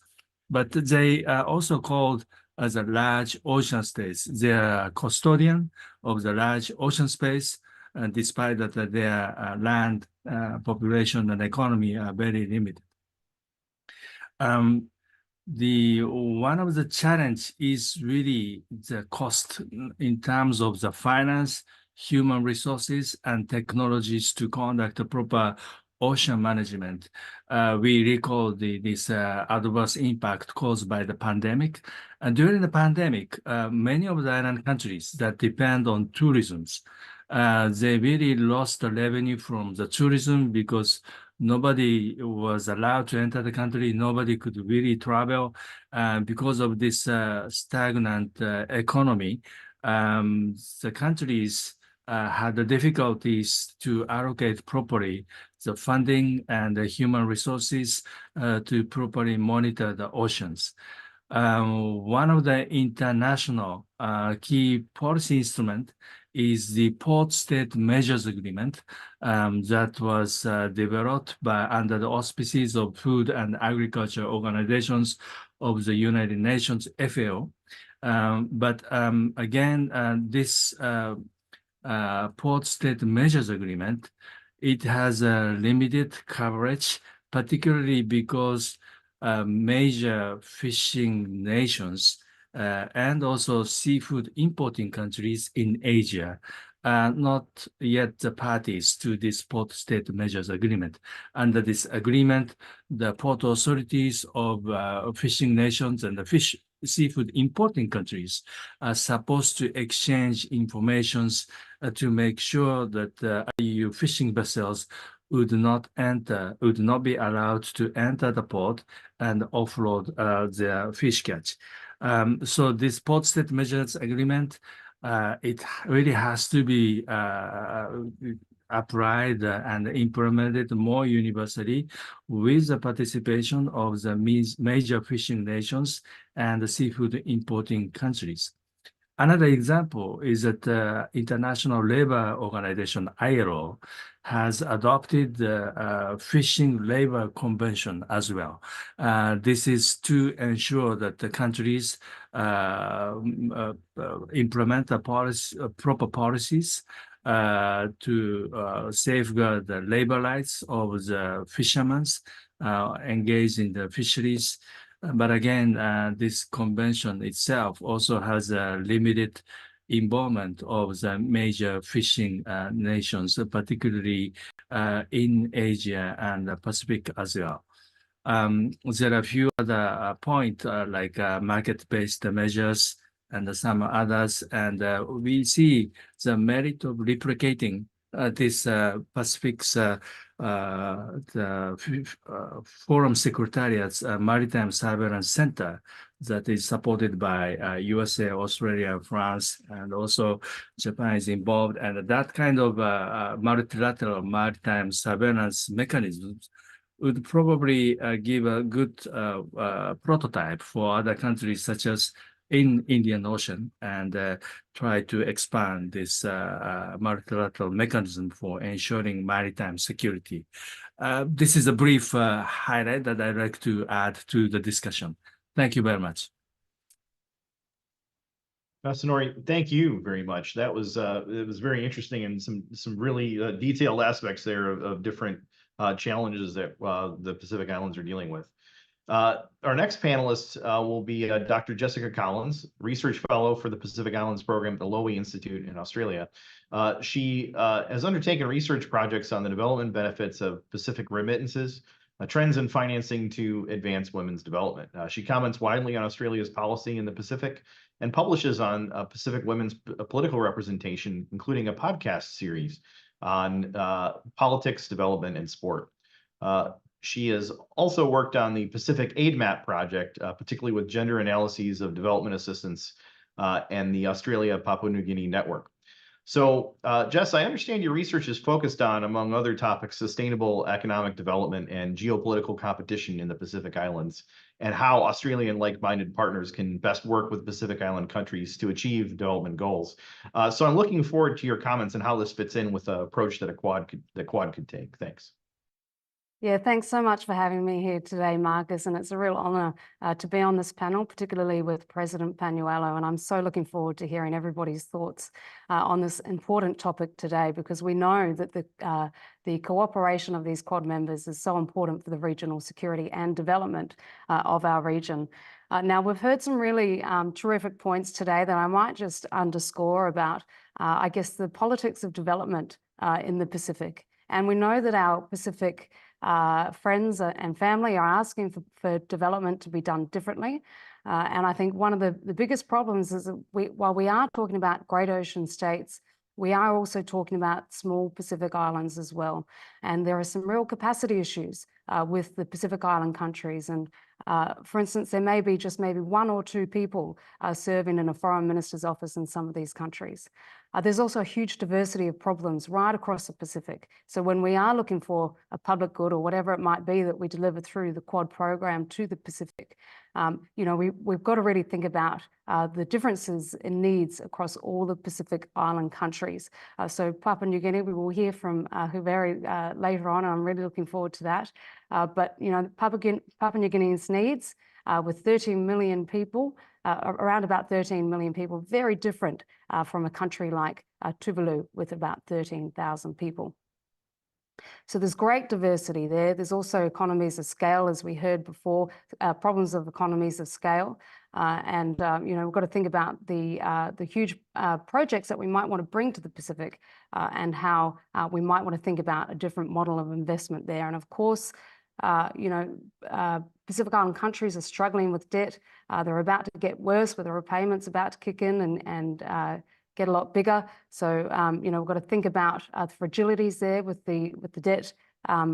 but they are also called as a large ocean states. They are custodian of the large ocean space, despite that their land population and economy are very limited. One of the challenge is really the cost in terms of the finance, human resources, and technologies to conduct a proper ocean management. We recall this adverse impact caused by the pandemic. And during the pandemic, many of the island countries that depend on tourism, they really lost the revenue from the tourism because nobody was allowed to enter the country. Nobody could really travel because of this stagnant economy. The countries had the difficulties to allocate properly the funding and the human resources to properly monitor the oceans. One of the international key policy instruments is the Port State Measures Agreement that was developed under the auspices of Food and Agriculture Organizations of the United Nations, FAO. But again, this Port State Measures Agreement it has a limited coverage, particularly because major fishing nations and also seafood importing countries in Asia are not yet the parties to this port state measures agreement. Under this agreement, the port authorities of fishing nations and the seafood importing countries are supposed to exchange information to make sure that EU fishing vessels would not be allowed to enter the port and offload their fish catch. So this port state measures agreement, it really has to be applied and implemented more universally with the participation of the major fishing nations and the seafood importing countries. Another example is that the International Labor Organization, ILO, has adopted the Fishing Labor Convention as well. This is to ensure that the countries implement the proper policies to safeguard the labor rights of the fishermen engaged in the fisheries. But again, this convention itself also has a limited involvement of the major fishing nations, particularly in Asia and the Pacific as well. There are a few other points like market-based measures and some others, and we see the merit of replicating this Pacific's Forum Secretariat's Maritime Surveillance Center that is supported by USA, Australia, France, and also Japan is involved. And that kind of multilateral maritime surveillance mechanisms would probably give a good prototype for other countries such as in Indian Ocean and try to expand this multilateral mechanism for ensuring maritime security. This is a brief highlight that I'd like to add to the discussion. Thank you very much. Masanori, thank you very much. That was it was very interesting and some really detailed aspects there of different challenges that the Pacific Islands are dealing with. Our next panelist will be Dr. Jessica Collins, Research Fellow for the Pacific Islands Program at the Lowy Institute in Australia. She has undertaken research projects on the development benefits of Pacific remittances, trends in financing to advance women's development. She comments widely on Australia's policy in the Pacific and publishes on Pacific women's political representation, including a podcast series on politics, development, and sport. She has also worked on the Pacific Aid Map project, particularly with gender analyses of development assistance and the Australia-Papua New Guinea network. So, Jess, I understand your research is focused on, among other topics, sustainable economic development and geopolitical competition in the Pacific Islands, and how Australian like-minded partners can best work with Pacific Island countries to achieve development goals. So I'm looking forward to your comments on how this fits in with the approach that Quad could take. Thanks. Yeah, thanks so much for having me here today, Marcus. And it's a real honor to be on this panel, particularly with President Panuelo. And I'm so looking forward to hearing everybody's thoughts on this important topic today, because we know that the cooperation of these Quad members is so important for the regional security and development of our region. Now, we've heard some really terrific points today that I might just underscore about, I guess, the politics of development in the Pacific. And we know that our Pacific friends and family are asking for development to be done differently. And I think one of the biggest problems is that while we are talking about great ocean states, we are also talking about small Pacific islands as well. And there are some real capacity issues with the Pacific Island countries. And for instance, there may be just maybe 1 or 2 people serving in a foreign minister's office in some of these countries. There's also a huge diversity of problems right across the Pacific. So when we are looking for a public good or whatever it might be that we deliver through the Quad program to the Pacific, you know, we've got to really think about the differences in needs across all the Pacific Island countries. So Papua New Guinea, we will hear from Huveri later on, and I'm really looking forward to that. But, you know, Papua New Guinea's needs with 13 million people, around about 13 million people, very different from a country like Tuvalu with about 13,000 people. So there's great diversity there. There's also economies of scale, as we heard before, problems of economies of scale. We've got to think about the huge projects that we might want to bring to the Pacific and how we might want to think about a different model of investment there. And of course, Pacific Island countries are struggling with debt. They're about to get worse with the repayments about to kick in and get a lot bigger. So, we've got to think about the fragilities there with the debt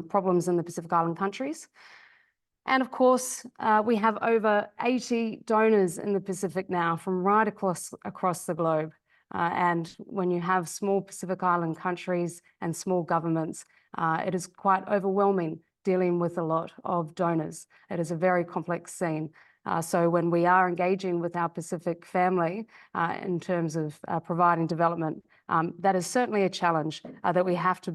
problems in the Pacific Island countries. And of course, we have over 80 donors in the Pacific now from right across the globe. And when you have small Pacific Island countries and small governments, it is quite overwhelming dealing with a lot of donors. It is a very complex scene. So when we are engaging with our Pacific family in terms of providing development, that is certainly a challenge that we have to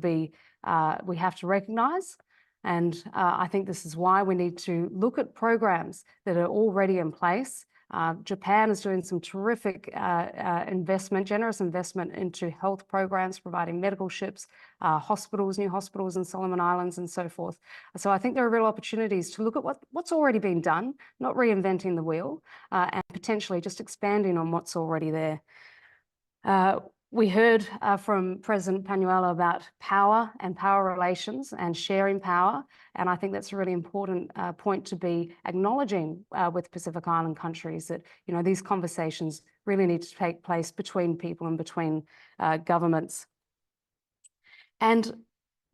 recognize. And I think this is why we need to look at programs that are already in place. Japan is doing some terrific generous investment into health programs, providing medical ships, hospitals, new hospitals in Solomon Islands and so forth. So I think there are real opportunities to look at what's already been done, not reinventing the wheel, and potentially just expanding on what's already there. We heard from President Panuelo about power and power relations and sharing power. And I think that's a really important point to be acknowledging with Pacific Island countries that, these conversations really need to take place between people and between governments. And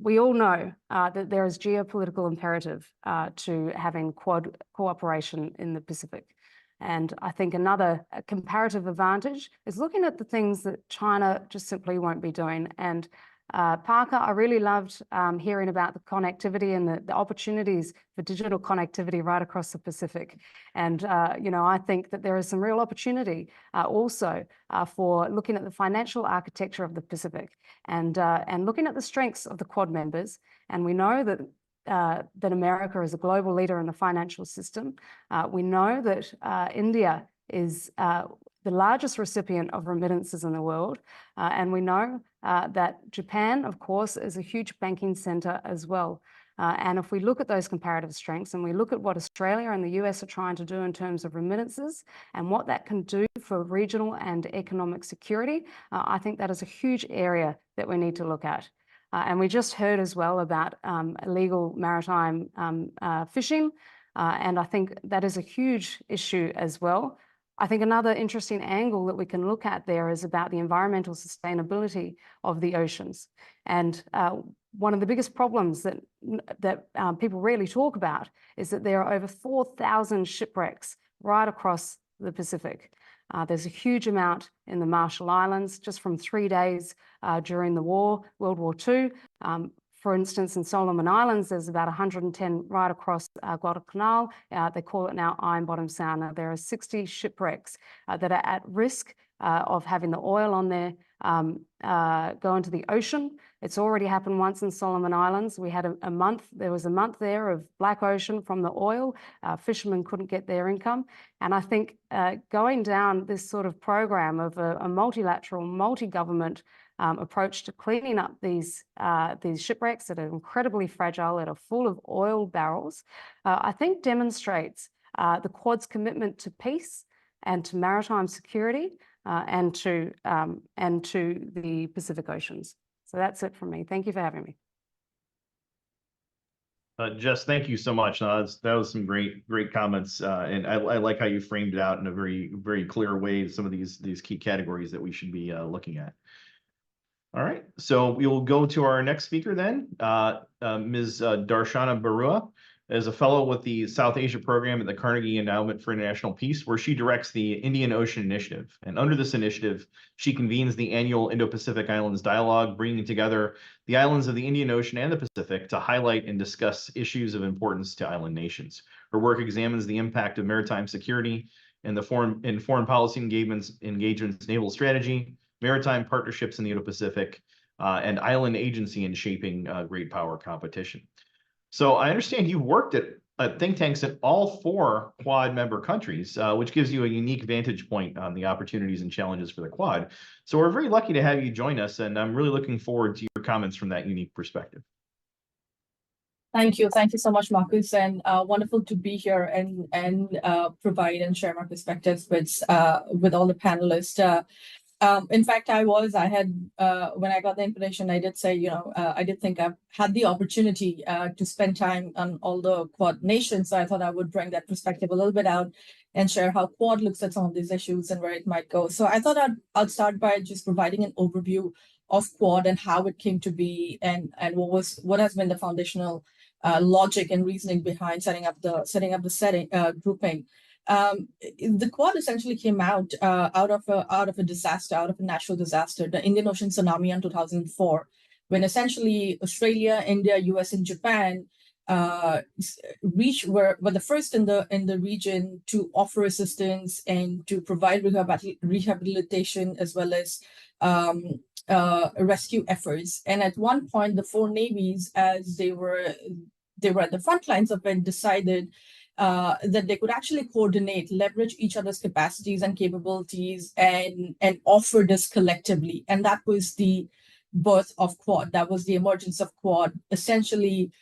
we all know that there is geopolitical imperative to having Quad cooperation in the Pacific. And I think another comparative advantage is looking at the things that China just simply won't be doing. And Parker, I really loved hearing about the connectivity and the opportunities for digital connectivity right across the Pacific. And, I think that there is some real opportunity also for looking at the financial architecture of the Pacific and looking at the strengths of the Quad members. And we know that America is a global leader in the financial system. We know that India is the largest recipient of remittances in the world. And we know that Japan, of course, is a huge banking center as well. And if we look at those comparative strengths and we look at what Australia and the US are trying to do in terms of remittances and what that can do for regional and economic security, I think that is a huge area that we need to look at. And we just heard as well about illegal maritime fishing. And I think that is a huge issue as well. I think another interesting angle that we can look at there is about the environmental sustainability of the oceans. And one of the biggest problems that people rarely talk about is that there are over 4,000 shipwrecks right across the Pacific. There's a huge amount in the Marshall Islands, just from 3 days during the war, World War II. For instance, in Solomon Islands, there's about 110 right across Guadalcanal. They call it now Iron Bottom Sound. Now, there are 60 shipwrecks that are at risk of having the oil on there go into the ocean. It's already happened once in Solomon Islands. We had there was a month there of black ocean from the oil. Fishermen couldn't get their income. And I think going down this sort of program of a multilateral, multi-government approach to cleaning up these shipwrecks that are incredibly fragile, that are full of oil barrels, I think demonstrates the Quad's commitment to peace and to maritime security and to the Pacific Oceans. So that's it from me. Thank you for having me. Jess, thank you so much. That was some great comments, and I like how you framed it out in a very, very clear way. Some of these key categories that we should be looking at. All right, so we will go to our next speaker then, Ms. Darshana Barua is a fellow with the South Asia program at the Carnegie Endowment for International Peace, where she directs the Indian Ocean Initiative. And under this initiative, she convenes the annual Indo-Pacific Islands Dialogue, bringing together the islands of the Indian Ocean and the Pacific to highlight and discuss issues of importance to island nations. Her work examines the impact of maritime security and foreign policy engagements, naval strategy, maritime partnerships in the Indo-Pacific, and island agency in shaping great power competition. So I understand you've worked at think tanks in all 4 Quad member countries, which gives you a unique vantage point on the opportunities and challenges for the Quad. So we're very lucky to have you join us, and I'm really looking forward to your comments from that unique perspective. Thank you. Thank you so much, Marcus, and wonderful to be here and provide and share my perspectives with all the panelists. In fact, I had when I got the invitation, I did say, I did think I've had the opportunity to spend time on all the Quad nations. So I thought I would bring that perspective a little bit out and share how Quad looks at some of these issues and where it might go. So I thought I'd start by just providing an overview of Quad and how it came to be and what has been the foundational logic and reasoning behind setting up the grouping. The Quad essentially came out of a disaster, out of a natural disaster, the Indian Ocean tsunami in 2004, when essentially Australia, India, US, and Japan were the first in the region to offer assistance and to provide rehabilitation as well as rescue efforts. And at one point, the four navies, as they were at the front lines of it, decided that they could actually coordinate, leverage each other's capacities and capabilities, and offer this collectively. And that was the birth of Quad. That was the emergence of Quad, essentially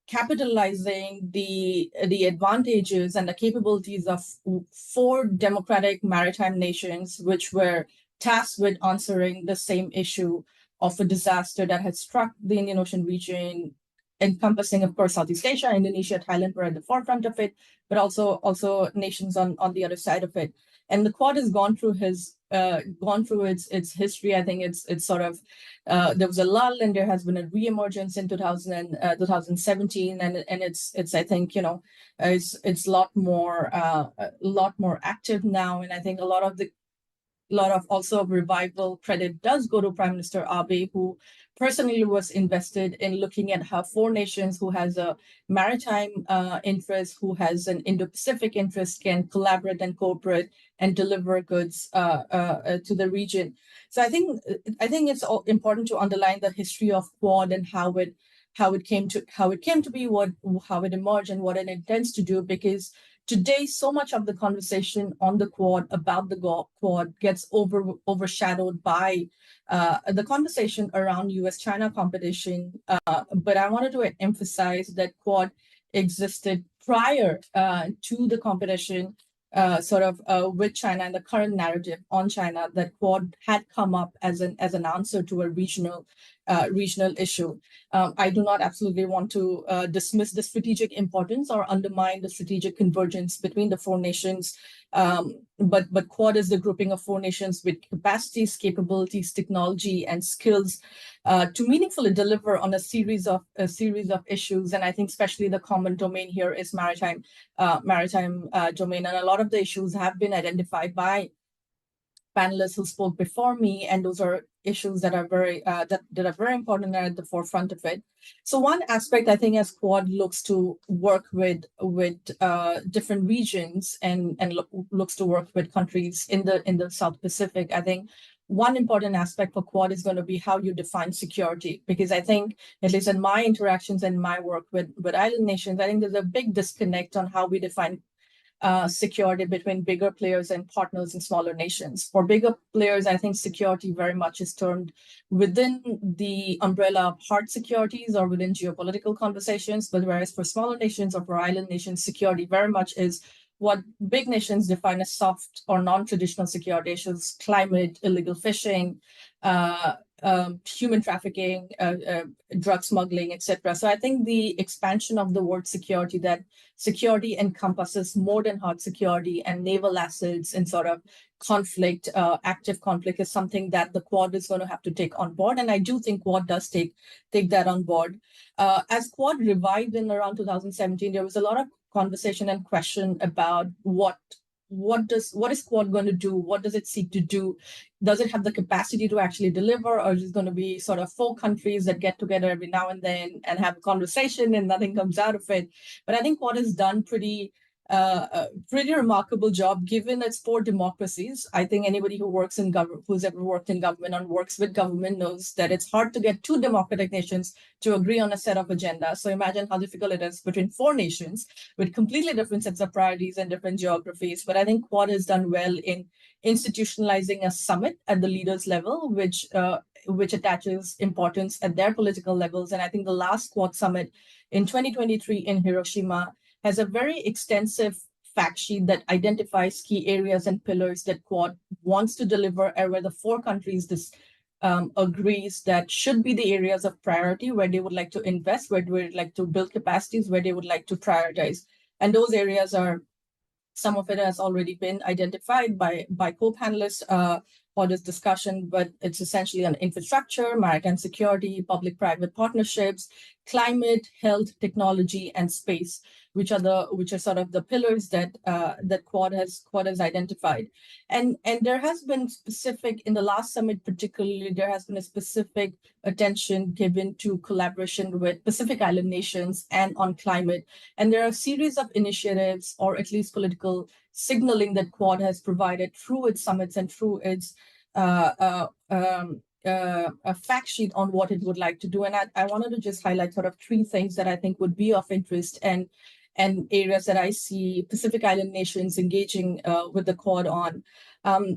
capitalizing the advantages and the capabilities of four democratic maritime nations, which were tasked with answering the same issue of a disaster that had struck the Indian Ocean region, encompassing, of course, Southeast Asia. Indonesia, Thailand were at the forefront of it, but also nations on the other side of it. And the Quad has gone through its history. I think it's sort of there was a lull, and there has been a reemergence in 2017, and it's I think it's a lot more active now, and I think a lot of also revival credit does go to Prime Minister Abe, who personally was invested in looking at how four nations who has a maritime interest, who has an Indo-Pacific interest, can collaborate and cooperate and deliver goods to the region. So I think it's important to underline the history of Quad and how it came to be, how it emerged, and what it intends to do, because today, so much of the conversation on the Quad, about the Quad, gets overshadowed by the conversation around US-China competition. But I wanted to emphasize that Quad existed prior to the competition with China, and the current narrative on China, that Quad had come up as an answer to a regional issue. I do not absolutely want to dismiss the strategic importance or undermine the strategic convergence between the four nations. But Quad is the grouping of four nations with capacities, capabilities, technology, and skills to meaningfully deliver on a series of issues. And I think especially the common domain here is maritime domain. And a lot of the issues have been identified by panelists who spoke before me, and those are issues that are very important and are at the forefront of it. So one aspect, I think, as Quad looks to work with different regions and looks to work with countries in the South Pacific, I think one important aspect for Quad is going to be how you define security, because I think, at least in my interactions and my work with island nations, I think there's a big disconnect on how we define security between bigger players and partners in smaller nations. For bigger players, I think security very much is termed within the umbrella of hard securities or within geopolitical conversations, but whereas for smaller nations or for island nations, security very much is what big nations define as soft or non-traditional security issues: climate, illegal fishing, human trafficking, drug smuggling, etc. So I think the expansion of the word security, that security encompasses more than hard security and naval assets and sort of conflict, active conflict, is something that the Quad is going to have to take on board. And I do think Quad does take that on board. As Quad revived in around 2017, there was a lot of conversation and question about what is Quad going to do? What does it seek to do? Does it have the capacity to actually deliver, or is it going to be sort of four countries that get together every now and then and have a conversation and nothing comes out of it? But I think Quad has done pretty remarkable job given its four democracies. I think anybody who's ever worked in government and works with government knows that it's hard to get two democratic nations to agree on a set of agendas. So imagine how difficult it is between four nations with completely different sets of priorities and different geographies. But I think Quad has done well in institutionalizing a summit at the leaders level, which which attaches importance at their political levels. And I think the last Quad summit in 2023 in Hiroshima has a very extensive fact sheet that identifies key areas and pillars that Quad wants to deliver, and where the four countries agrees that should be the areas of priority where they would like to invest, where they would like to build capacities, where they would like to prioritize. And those areas are, some of it has already been identified by co-panelists for this discussion, but it's essentially on infrastructure, maritime security, public-private partnerships, climate, health, technology, and space, which are sort of the pillars that that Quad has identified. And there has been specific, in the last summit particularly, there has been a specific attention given to collaboration with Pacific Island nations and on climate. And there are a series of initiatives, or at least political signaling, that Quad has provided through its summits and through its a fact sheet on what it would like to do. And I wanted to just highlight sort of three things that I think would be of interest, and areas that I see Pacific Island nations engaging with the Quad on.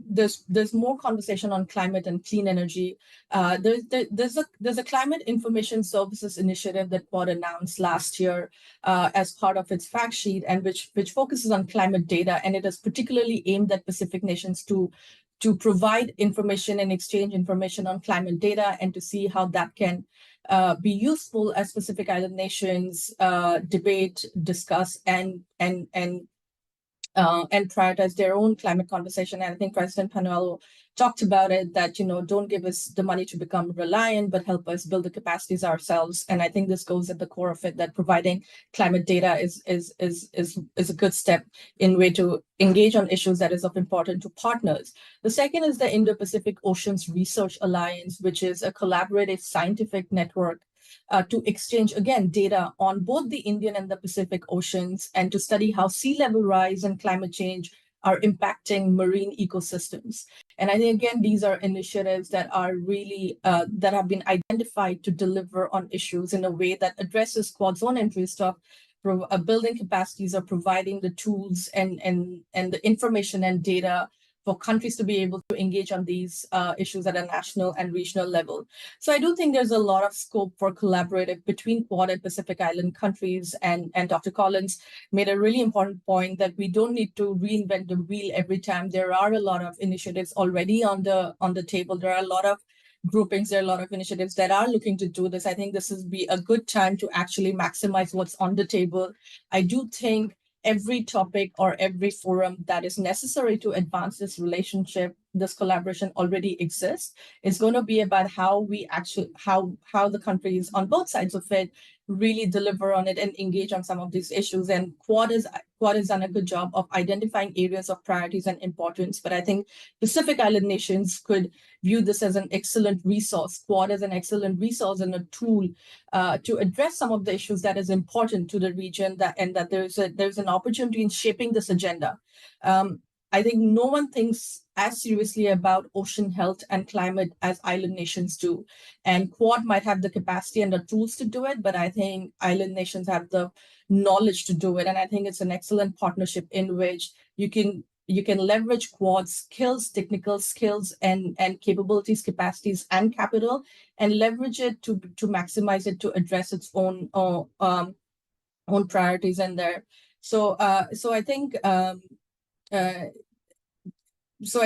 There's more conversation on climate and clean energy. There's a climate information services initiative that Quad announced last year as part of its fact sheet, and which focuses on climate data, and it is particularly aimed at Pacific nations to provide information and exchange information on climate data, and to see how that can be useful as Pacific Island nations debate, discuss, and prioritize their own climate conversation. And I think President Panuelo talked about it, that, don't give us the money to become reliant, but help us build the capacities ourselves. And I think this goes at the core of it, that providing climate data is a good step in way to engage on issues that is of importance to partners. The second is the Indo-Pacific Oceans Research Alliance, which is a collaborative scientific network to exchange, again, data on both the Indian and the Pacific Oceans, and to study how sea level rise and climate change are impacting marine ecosystems. And I think, again, these are initiatives that are really, that have been identified to deliver on issues in a way that addresses Quad's own interest of building capacities, or providing the tools and the information and data for countries to be able to engage on these issues at a national and regional level. So I do think there's a lot of scope for collaborative between Quad and Pacific Island countries, and Dr. Collins made a really important point that we don't need to reinvent the wheel every time. There are a lot of initiatives already on the table. There are a lot of groupings, there are a lot of initiatives that are looking to do this. I think this would be a good time to actually maximize what's on the table. I do think every topic or every forum that is necessary to advance this relationship, this collaboration already exists. It's going to be about how we actually, how the countries on both sides of it really deliver on it and engage on some of these issues. And Quad has done a good job of identifying areas of priorities and importance. But I think Pacific Island nations could view this as an excellent resource, Quad as an excellent resource and a tool to address some of the issues that is important to the region, that there's an opportunity in shaping this agenda. I think no one thinks as seriously about ocean health and climate as island nations do. And Quad might have the capacity and the tools to do it, but I think island nations have the knowledge to do it. And I think it's an excellent partnership in which you can leverage Quad's skills, technical skills, and capabilities, capacities, and capital, and leverage it to maximize it to address its own priorities in there. So I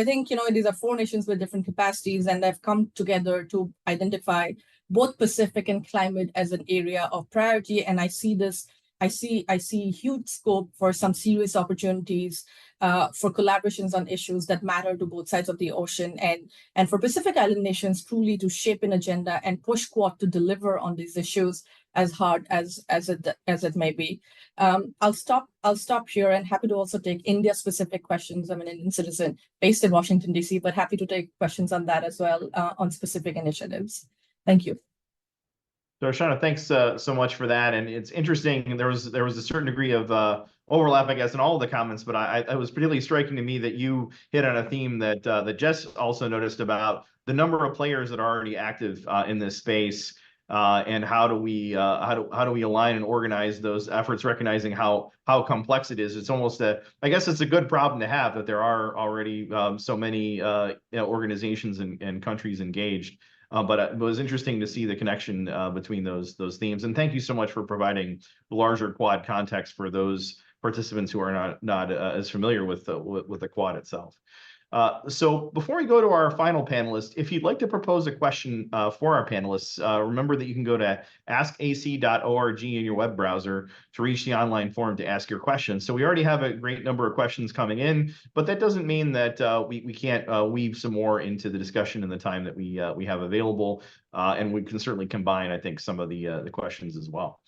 think these are four nations with different capacities, and they've come together to identify both Pacific and climate as an area of priority. And I see huge scope for some serious opportunities for collaborations on issues that matter to both sides of the ocean, and for Pacific Island nations truly to shape an agenda and push Quad to deliver on these issues as hard as it may be. I'll stop here, and happy to also take India-specific questions. I'm an Indian citizen based in Washington, D.C., but happy to take questions on that as well, on specific initiatives. Thank you. So Shana, thanks so much for that. And it's interesting, there was a certain degree of overlap, I guess, in all of the comments, but it was particularly striking to me that you hit on a theme that Jess also noticed about the number of players that are already active in this space. And how do we align and organize those efforts, recognizing how complex it is? It's almost I guess it's a good problem to have, that there are already so many organizations and countries engaged. but it was interesting to see the connection between those themes. And thank you so much for providing the larger Quad context for those participants who are not as familiar with the Quad itself. So before we go to our final panelist, if you'd like to propose a question for our panelists, remember that you can go to askac.org in your web browser to reach the online forum to ask your questions. So we already have a great number of questions coming in, but that doesn't mean that we can't weave some more into the discussion in the time that we have available, and we can certainly combine, I think, some of the questions as well.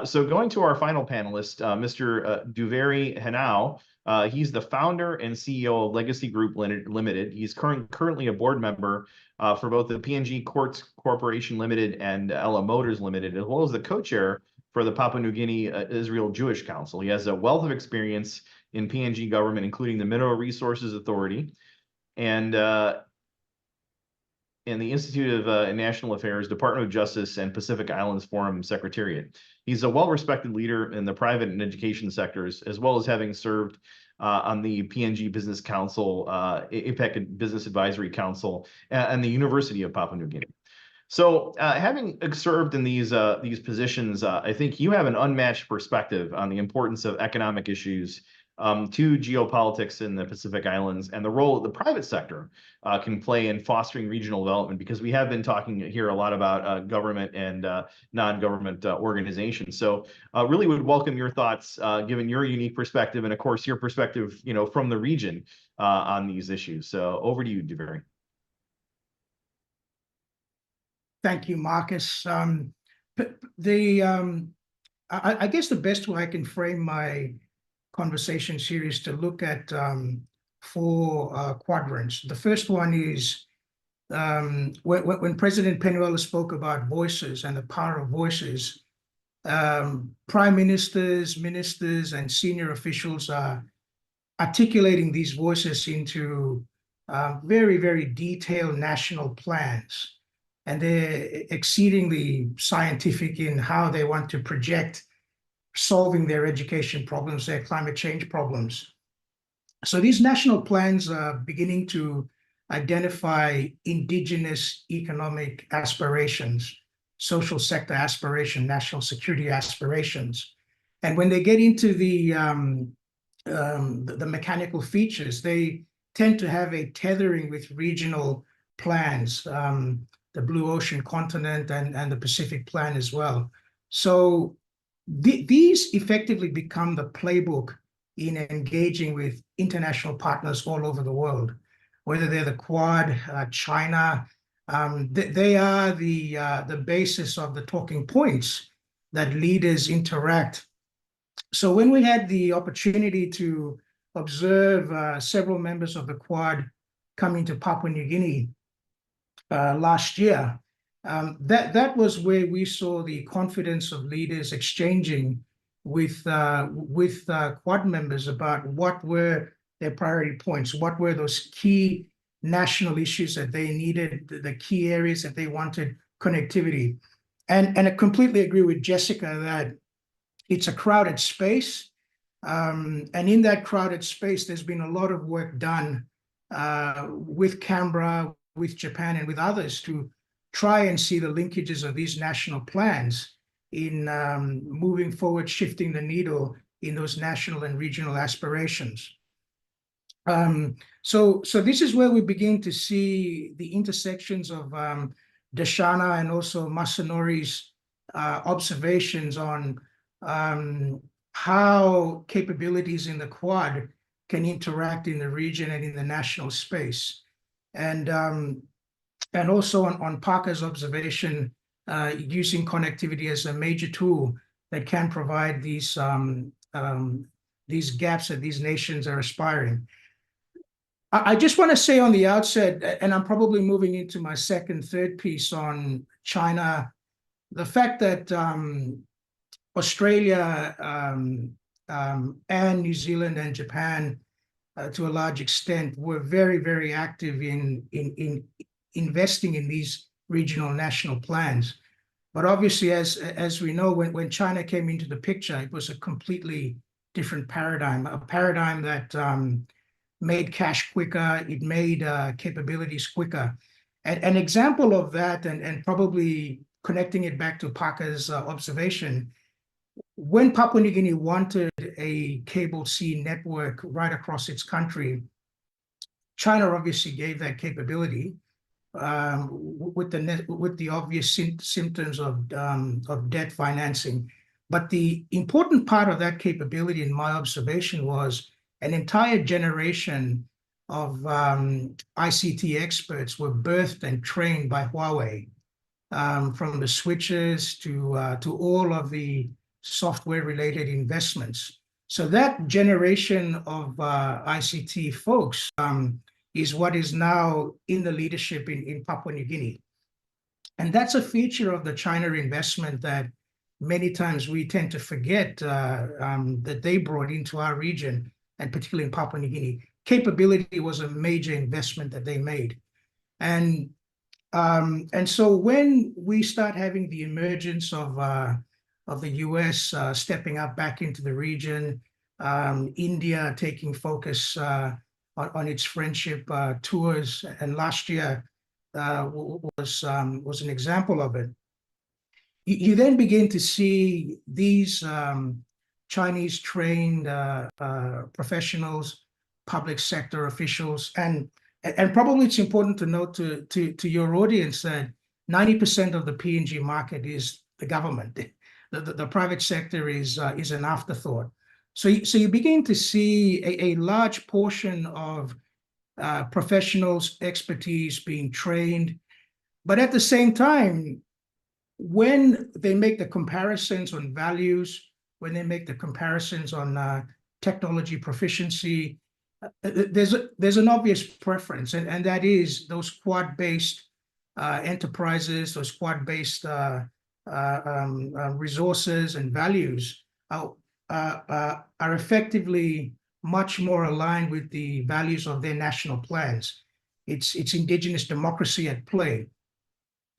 So going to our final panelist, Mr. Duveri Henao. He's the founder and CEO of Legacy Group Limited. He's currently a board member for both the P&G Quartz Corporation Limited and Ella Motors Limited, as well as the co-chair for the Papua New Guinea Israel Jewish Council. He has a wealth of experience in P&G government, including the Mineral Resources Authority and the Institute of National Affairs, Department of Justice, and Pacific Islands Forum Secretariat. He's a well-respected leader in the private and education sectors, as well as having served on the P&G Business Council, APEC Business Advisory Council, and the University of Papua New Guinea. So having served in these positions, I think you have an unmatched perspective on the importance of economic issues to geopolitics in the Pacific Islands and the role that the private sector can play in fostering regional development, because we have been talking here a lot about government and non-government organizations. So really would welcome your thoughts, given your unique perspective and, of course, your perspective, from the region on these issues. So over to you, Duveri. Thank you, Marcus. I guess the best way I can frame my conversation series to look at 4 quadrants. The first one is when President Penuela spoke about voices and the power of voices, prime ministers, ministers, and senior officials are articulating these voices into very, very detailed national plans. And they're exceedingly scientific in how they want to project solving their education problems, their climate change problems. So these national plans are beginning to identify indigenous economic aspirations, social sector aspiration, national security aspirations. And when they get into the mechanical features, they tend to have a tethering with regional plans, the Blue Ocean continent and the Pacific plan as well. So these effectively become the playbook in engaging with international partners all over the world, whether they're the Quad, China. They are the basis of the talking points that leaders interact. So when we had the opportunity to observe several members of the Quad coming to Papua New Guinea last year, that was where we saw the confidence of leaders exchanging with Quad members about what were their priority points, what were those key national issues that they needed, the key areas that they wanted connectivity. And I completely agree with Jessica that it's a crowded space. And in that crowded space, there's been a lot of work done with Canberra, with Japan, and with others to try and see the linkages of these national plans in moving forward, shifting the needle in those national and regional aspirations. So this is where we begin to see the intersections of Dashana and also Masanori's observations on how capabilities in the Quad can interact in the region and in the national space. And also on Parker's observation, using connectivity as a major tool that can provide these gaps that these nations are aspiring. I just want to say on the outset, and I'm probably moving into my third piece on China, the fact that Australia and New Zealand and Japan, to a large extent, were very, very active in investing in these regional national plans. But obviously, as we know, when China came into the picture, it was a completely different paradigm, a paradigm that made cash quicker, it made capabilities quicker. An example of that, and probably connecting it back to Parker's observation, when Papua New Guinea wanted a cable C network right across its country, China obviously gave that capability with the obvious symptoms of debt financing. But the important part of that capability, in my observation, was an entire generation of ICT experts were birthed and trained by Huawei, from the switches to all of the software-related investments. So that generation of ICT folks is what is now in the leadership in Papua New Guinea. And that's a feature of the China investment that many times we tend to forget that they brought into our region, and particularly in Papua New Guinea. Capability was a major investment that they made. And so when we start having the emergence of the US stepping up back into the region, India taking focus on its friendship tours, and last year was an example of it. You then begin to see these Chinese trained professionals, public sector officials, and probably it's important to note to your audience that 90% of the PNG market is the government. The private sector is an afterthought. So you begin to see a large portion of professionals' expertise being trained, but at the same time, when they make the comparisons on values, when they make the comparisons on technology proficiency, there's an obvious preference, and that is those Quad-based enterprises, those Quad-based resources and values are effectively much more aligned with the values of their national plans. It's indigenous democracy at play.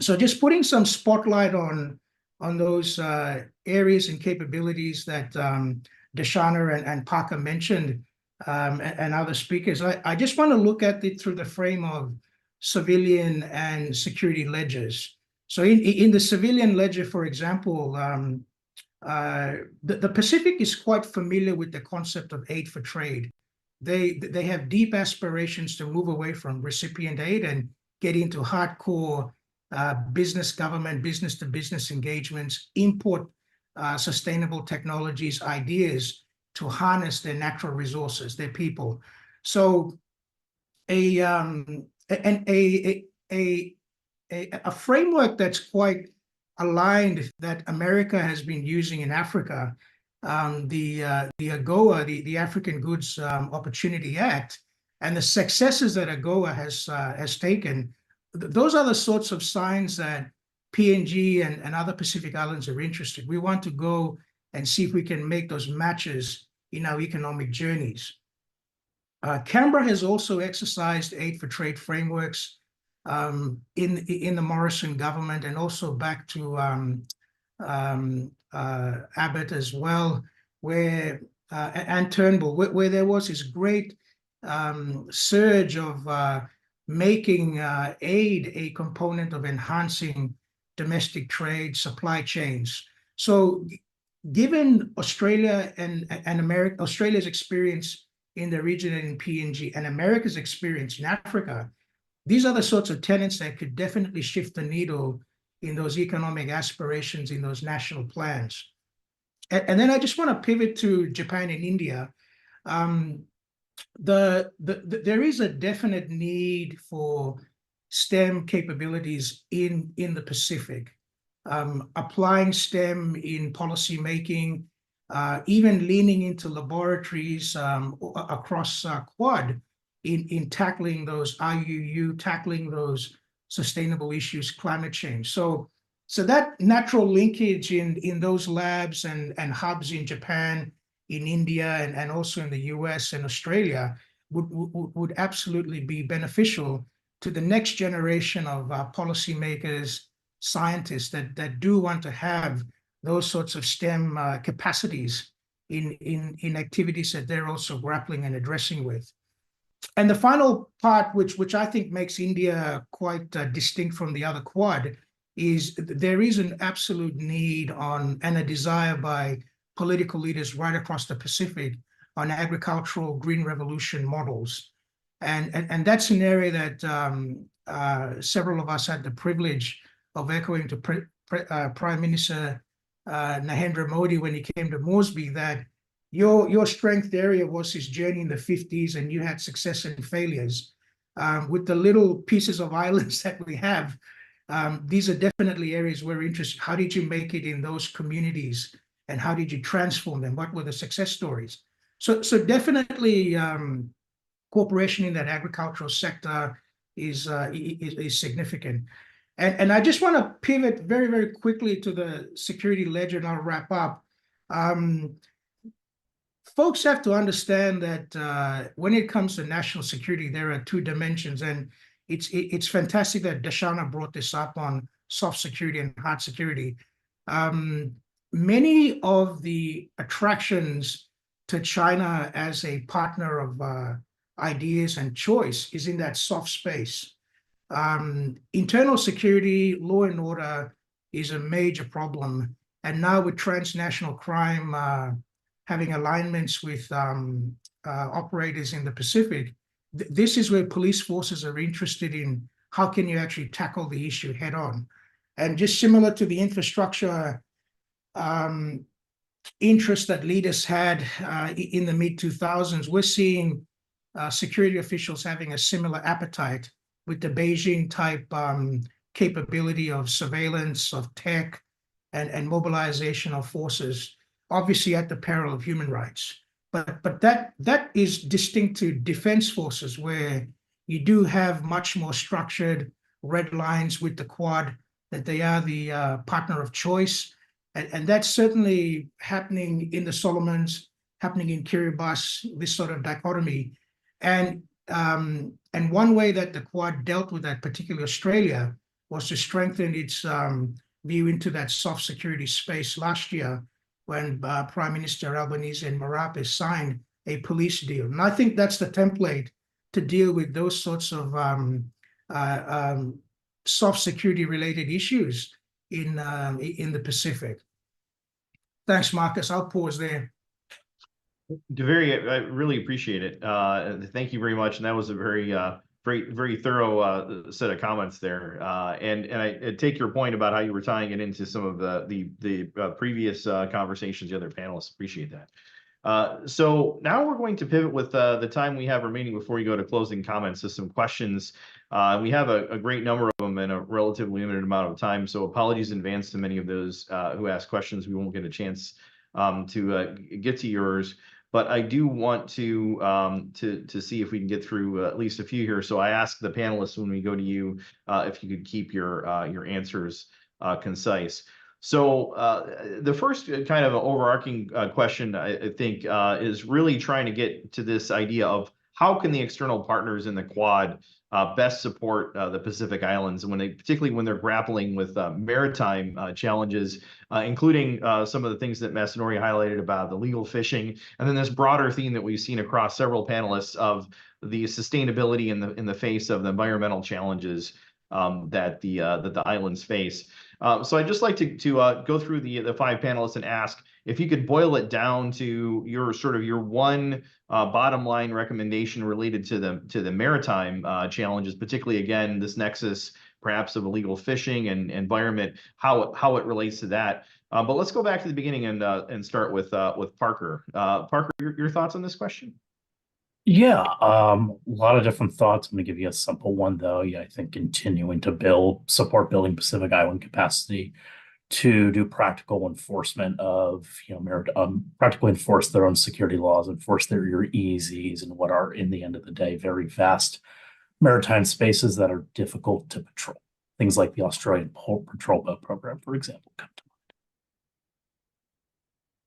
So just putting some spotlight on those areas and capabilities that Dashana and Parker mentioned, and other speakers, I just want to look at it through the frame of civilian and security ledgers. So in the civilian ledger, for example, the Pacific is quite familiar with the concept of aid for trade. They have deep aspirations to move away from recipient aid and get into hardcore business to business engagements, import sustainable technologies, ideas to harness their natural resources, their people. So a framework that's quite aligned that America has been using in Africa, the AGOA, the African Goods Opportunity Act, and the successes that AGOA has taken, those are the sorts of signs that PNG and other Pacific Islands are interested. We want to go and see if we can make those matches in our economic journeys. Canberra has also exercised aid for trade frameworks in the Morrison government, and also back to Abbott as well, and Turnbull, where there was this great surge of making aid a component of enhancing domestic trade supply chains. So given Australia and America, Australia's experience in the region and in PNG, and America's experience in Africa, these are the sorts of tenets that could definitely shift the needle in those economic aspirations, in those national plans. And then I just want to pivot to Japan and India. There is a definite need for STEM capabilities in the Pacific. Applying STEM in policy making, even leaning into laboratories across Quad in tackling those IUU, tackling those sustainable issues, climate change. So that natural linkage in those labs and hubs in Japan, in India, and also in the US and Australia would absolutely be beneficial to the next generation of policymakers, scientists that do want to have those sorts of STEM capacities in activities that they're also grappling and addressing with. And the final part, which I think makes India quite distinct from the other Quad, is there is an absolute need on and a desire by political leaders right across the Pacific on agricultural green revolution models. And that's an area that several of us had the privilege of echoing to Prime Minister Narendra Modi when he came to Moresby, that your strength area was his journey in the 50s, and you had success and failures. With the little pieces of islands that we have, these are definitely areas we're interested. How did you make it in those communities, and how did you transform them? What were the success stories? So definitely cooperation in that agricultural sector is significant. And I just want to pivot very, very quickly to the security ledger, and I'll wrap up. Folks have to understand that when it comes to national security, there are two dimensions, and it's fantastic that Dashana brought this up on soft security and hard security. Many of the attractions to China as a partner of ideas and choice is in that soft space. Internal security, law and order is a major problem. And now with transnational crime having alignments with operators in the Pacific, this is where police forces are interested in how can you actually tackle the issue head on. And just similar to the infrastructure interest that leaders had in the mid-2000s, we're seeing security officials having a similar appetite with the Beijing type capability of surveillance, of tech, and mobilization of forces, obviously at the peril of human rights. But that is distinct to defense forces, where you do have much more structured red lines with the Quad, that they are the partner of choice. And that's certainly happening in the Solomons, happening in Kiribati, this sort of dichotomy. And one way that the Quad dealt with that, particularly Australia, was to strengthen its view into that soft security space last year, when Prime Minister Albanese and Marape signed a police deal. And I think that's the template to deal with those sorts of soft security related issues in the Pacific. Thanks, Marcus. I'll pause there. DeVary, I really appreciate it. Thank you very much. And that was a very very thorough set of comments there. And I take your point about how you were tying it into some of the previous conversations, the other panelists. Appreciate that. So now we're going to pivot with the time we have remaining before we go to closing comments to some questions. We have a great number of them in a relatively limited amount of time. So apologies in advance to many of those who ask questions. We won't get a chance to get to yours. But I do want to see if we can get through at least a few here. So I ask the panelists when we go to you if you could keep your answers concise. So the first kind of overarching question, I think, is really trying to get to this idea of how can the external partners in the Quad best support the Pacific Islands, particularly when they're grappling with maritime challenges, including some of the things that Masanori highlighted about the legal fishing, and then this broader theme that we've seen across several panelists of the sustainability in the face of the environmental challenges that the islands face. So I'd just like to go through the five panelists and ask if you could boil it down to your one bottom line recommendation related to the maritime challenges, particularly again this nexus perhaps of illegal fishing and environment, how it relates to that. But let's go back to the beginning and start with Parker. Parker, your thoughts on this question? Yeah, a lot of different thoughts. I'm going to give you a simple one, though. Yeah, I think continuing to support building Pacific Island capacity to do practical enforcement of, practically enforce their own security laws, enforce their EEZs, and what are, in the end of the day, very vast maritime spaces that are difficult to patrol. Things like the Australian Patrol Boat Program, for example, come to mind.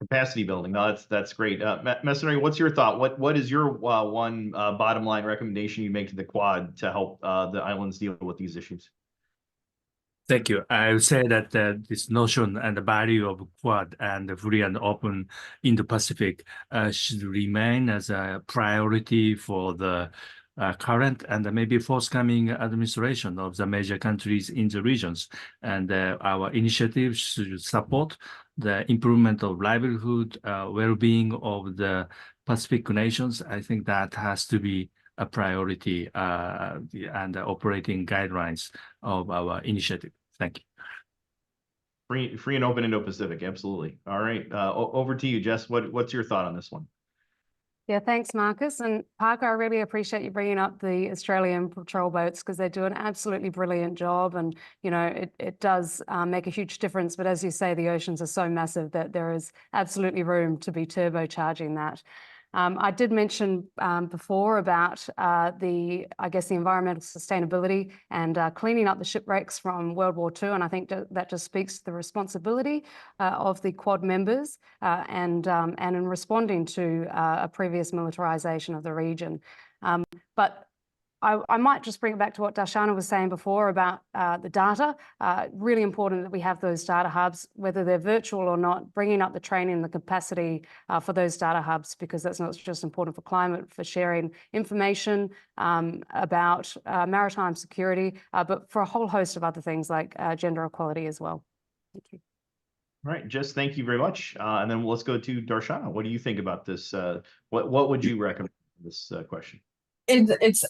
Capacity building. No, that's great. Masanori, what's your thought? What is your one bottom line recommendation you make to the Quad to help the islands deal with these issues? Thank you. I would say that this notion and the value of Quad and the free and open Indo-Pacific should remain as a priority for the current and maybe forthcoming administration of the major countries in the regions. And our initiatives should support the improvement of livelihood, well-being of the Pacific nations. I think that has to be a priority and the operating guidelines of our initiative. Thank you. Free and open Indo-Pacific, absolutely. All right, over to you, Jess. What's your thought on this one? Yeah, thanks, Marcus. And Parker, I really appreciate you bringing up the Australian patrol boats because they do an absolutely brilliant job. And, you know, it does make a huge difference. But as you say, the oceans are so massive that there is absolutely room to be turbocharging that. I did mention before about the environmental sustainability and cleaning up the shipwrecks from World War II. And I think that just speaks to the responsibility of the Quad members and in responding to a previous militarization of the region. But I might just bring it back to what Darshana was saying before about the data. Really important that we have those data hubs, whether they're virtual or not, bringing up the training and the capacity for those data hubs, because that's not just important for climate, for sharing information about maritime security, but for a whole host of other things like gender equality as well. Thank you. All right, Jess, thank you very much. And then let's go to Darshana. What do you think about this? What would you recommend for this question? It's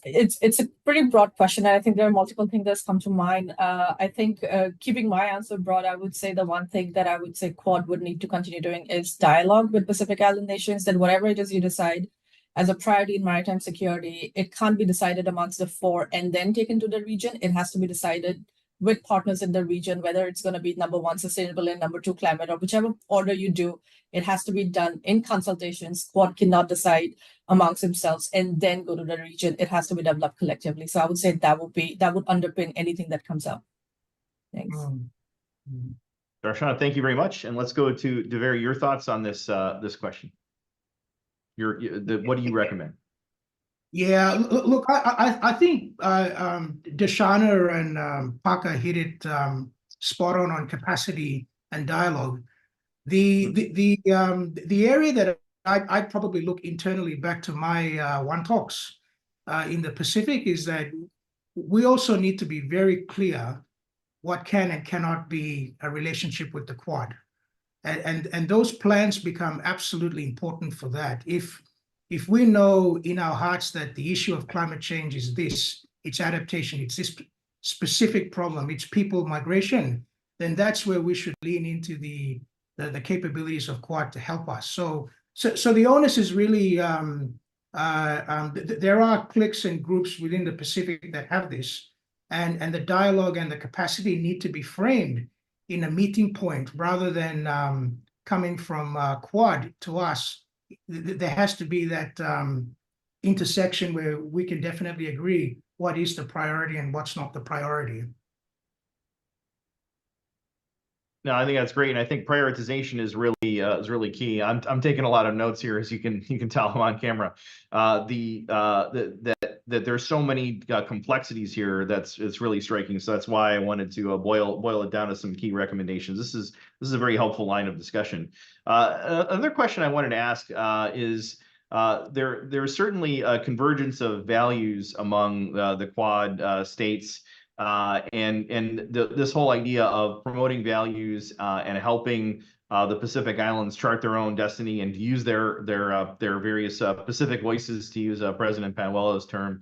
a pretty broad question, and I think there are multiple things that come to mind. I think keeping my answer broad, I would say the one thing that I would say Quad would need to continue doing is dialogue with Pacific Island nations, that whatever it is you decide as a priority in maritime security, it can't be decided amongst the four and then taken to the region. It has to be decided with partners in the region, whether it's going to be number one, sustainable, and number two, climate, or whichever order you do, it has to be done in consultations. Quad cannot decide amongst themselves and then go to the region. It has to be developed collectively. So I would say that would underpin anything that comes up. Thanks. Darshana, thank you very much. And let's go to Deveri, your thoughts on this this question. What do you recommend? Yeah, look, I think Darshana and Parker hit it spot on capacity and dialogue. The area that I'd probably look internally back to my one talks in the Pacific is that we also need to be very clear what can and cannot be a relationship with the Quad, and those plans become absolutely important for that. If we know in our hearts that the issue of climate change is this, it's adaptation, it's this specific problem, it's people migration, then that's where we should lean into the capabilities of Quad to help us. So the onus is really, there are cliques and groups within the Pacific that have this, and the dialogue and the capacity need to be framed in a meeting point rather than coming from Quad to us. There has to be that intersection where we can definitely agree what is the priority and what's not the priority. No, I think that's great, and I think prioritization is really key. I'm taking a lot of notes here, as you can tell I'm on camera. That there's so many complexities here it's really striking. So that's why I wanted to boil it down to some key recommendations. This is a very helpful line of discussion. Another question I wanted to ask is there's certainly a convergence of values among the Quad states. And this whole idea of promoting values and helping the Pacific Islands chart their own destiny and use their various Pacific voices, to use President Panuelo's term.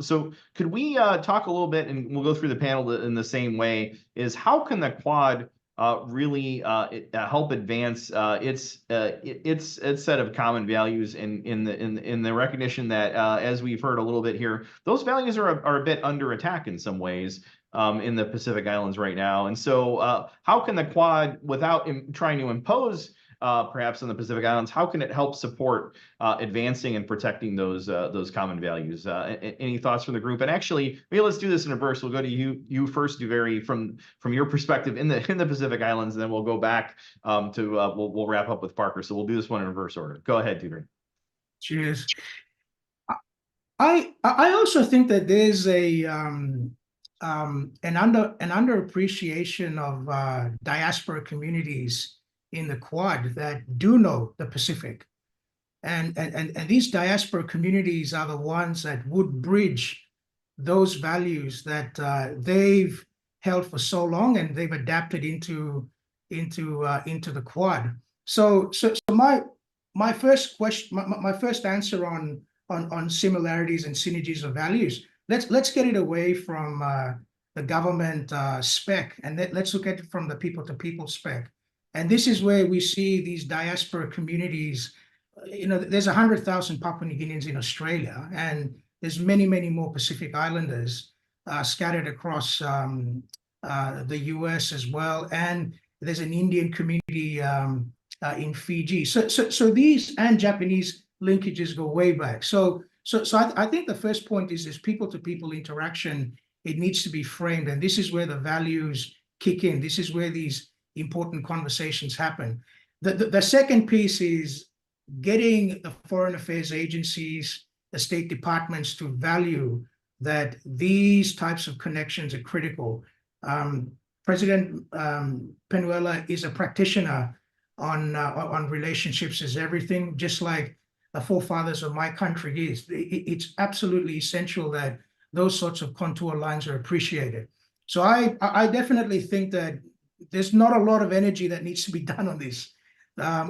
So could we talk a little bit, and we'll go through the panel in the same way, is how can the Quad really help advance its set of common values in the recognition that, as we've heard a little bit here, those values are a bit under attack in some ways in the Pacific Islands right now. And so how can the Quad, without trying to impose perhaps on the Pacific Islands, how can it help support advancing and protecting those common values? Any thoughts from the group? And actually, maybe let's do this in reverse. We'll go to you first, Deveri, from your perspective in the Pacific Islands, and then we'll go back to we'll wrap up with Parker. So we'll do this one in reverse order. Go ahead, Deveri. Cheers. I also think that there's an underappreciation of diaspora communities in the Quad that do know the Pacific. And these diaspora communities are the ones that would bridge those values that they've held for so long, and they've adapted into the Quad. So my first question, my first answer on similarities and synergies of values. Let's get it away from the government spec, and let's look at it from the people to people spec. And this is where we see these diaspora communities. There's 100,000 Papua New Guineans in Australia, and there's many more Pacific Islanders scattered across the US as well, and there's an Indian community in Fiji. So these and Japanese linkages go way back. So I think the first point is this people-to-people interaction. It needs to be framed, and this is where the values kick in. This is where these important conversations happen. The second piece is getting the foreign affairs agencies, the state departments to value that these types of connections are critical. President Penuela is a practitioner on relationships is everything, just like the forefathers of my country is. It's absolutely essential that those sorts of contour lines are appreciated. So I definitely think that there's not a lot of energy that needs to be done on this.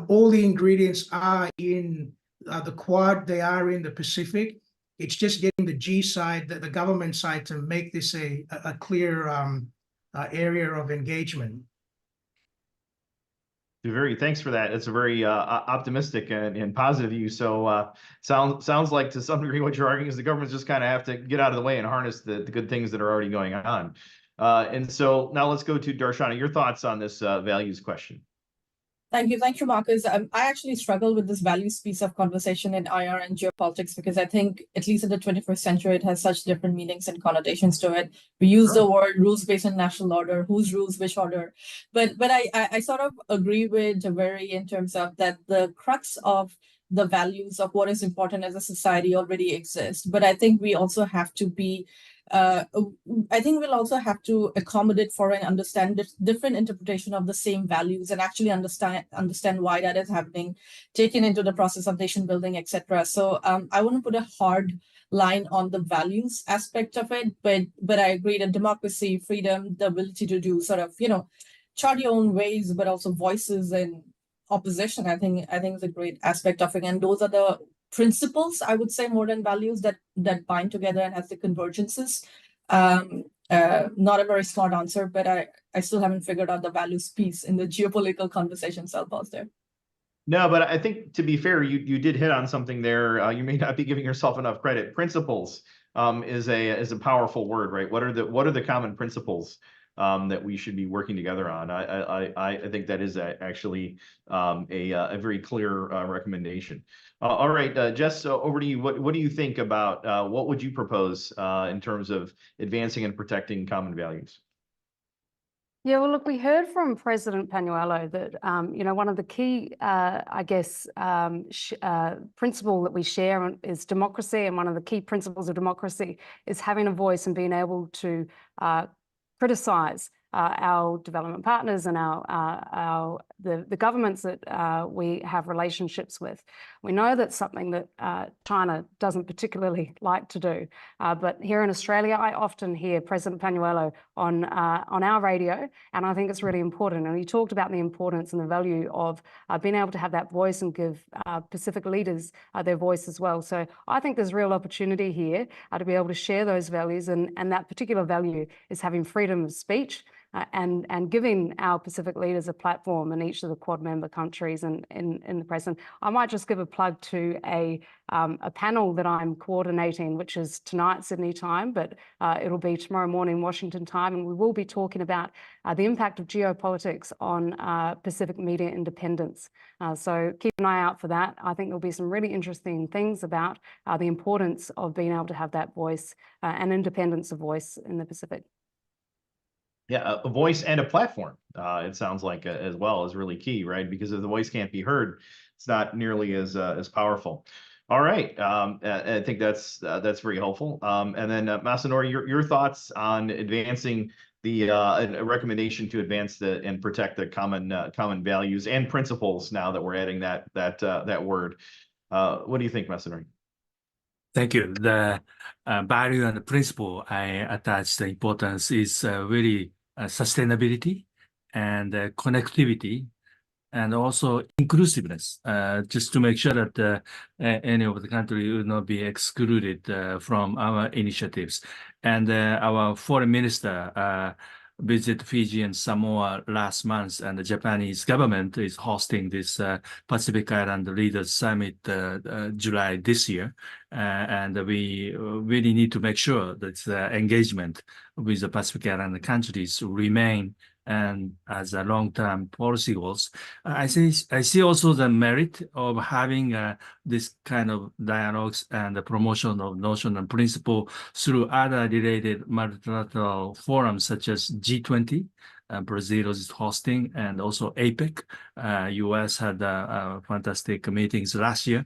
All the ingredients are in the Quad, they are in the Pacific. It's just getting the G side, the government side, to make this a clear area of engagement. Thanks for that. It's a very optimistic and positive view. So sounds like to some degree what you're arguing is the government's just kind of have to get out of the way and harness the good things that are already going on. And so now let's go to Darshana. Your thoughts on this values question. Thank you, Marcus. I actually struggle with this values piece of conversation in IR and geopolitics because I think, at least in the 21st century, it has such different meanings and connotations to it. We use the word rules-based national order, whose rules, which order. But I sort of agree with Javeri in terms of that the crux of the values of what is important as a society already exists. But I think we also have to be I think we'll also have to accommodate for and understand different interpretation of the same values and actually understand why that is happening, taken into the process of nation building, etc. So I want to put a hard line on the values aspect of it, but I agree that democracy, freedom, the ability to do sort of, chart your own ways, but also voices and opposition, I think is a great aspect of it. And those are the principles, I would say, more than values that bind together and has the convergences. Not a very smart answer, but I still haven't figured out the values piece in the geopolitical conversation, so I'll pause there. No, but I think, to be fair, you did hit on something there. You may not be giving yourself enough credit. Principles is a powerful word, right? What are the common principles that we should be working together on? I think that is actually a very clear recommendation. All right, Jess, over to you. What do you think about what would you propose in terms of advancing and protecting common values? Yeah, well, look, we heard from President Panuelo that, one of the key, principle that we share is democracy. And one of the key principles of democracy is having a voice and being able to criticize our development partners and the governments that we have relationships with. We know that's something that China doesn't particularly like to do. But here in Australia, I often hear President Panuelo on our radio, and I think it's really important. And he talked about the importance and the value of being able to have that voice and give Pacific leaders their voice as well. So I think there's real opportunity here to be able to share those values, and that particular value is having freedom of speech. And giving our Pacific leaders a platform in each of the Quad member countries and in the present. I might just give a plug to a panel that I'm coordinating, which is tonight Sydney time, but it'll be tomorrow morning Washington time, and we will be talking about the impact of geopolitics on Pacific media independence. So keep an eye out for that. I think there'll be some really interesting things about the importance of being able to have that voice and independence of voice in the Pacific. Yeah, a voice and a platform, it sounds like, as well, is really key, right? Because if the voice can't be heard, it's not nearly as powerful. All right, I think that's very helpful. And then Masanori, your thoughts on advancing the a recommendation to advance and protect the common values and principles, now that we're adding that word. What do you think, Masanori? Thank you. The value and the principle I attach the importance is really sustainability and connectivity and also inclusiveness, just to make sure that any of the country will not be excluded from our initiatives. And our foreign minister visited Fiji and Samoa last month, and the Japanese government is hosting this Pacific Island Leaders Summit July this year. And we really need to make sure that engagement with the Pacific Island countries remain and as a long-term policy goals. I see also the merit of having this kind of dialogues and the promotion of notion and principle through other related multilateral forums such as G20. Brazil is hosting, and also APEC. US had fantastic meetings last year.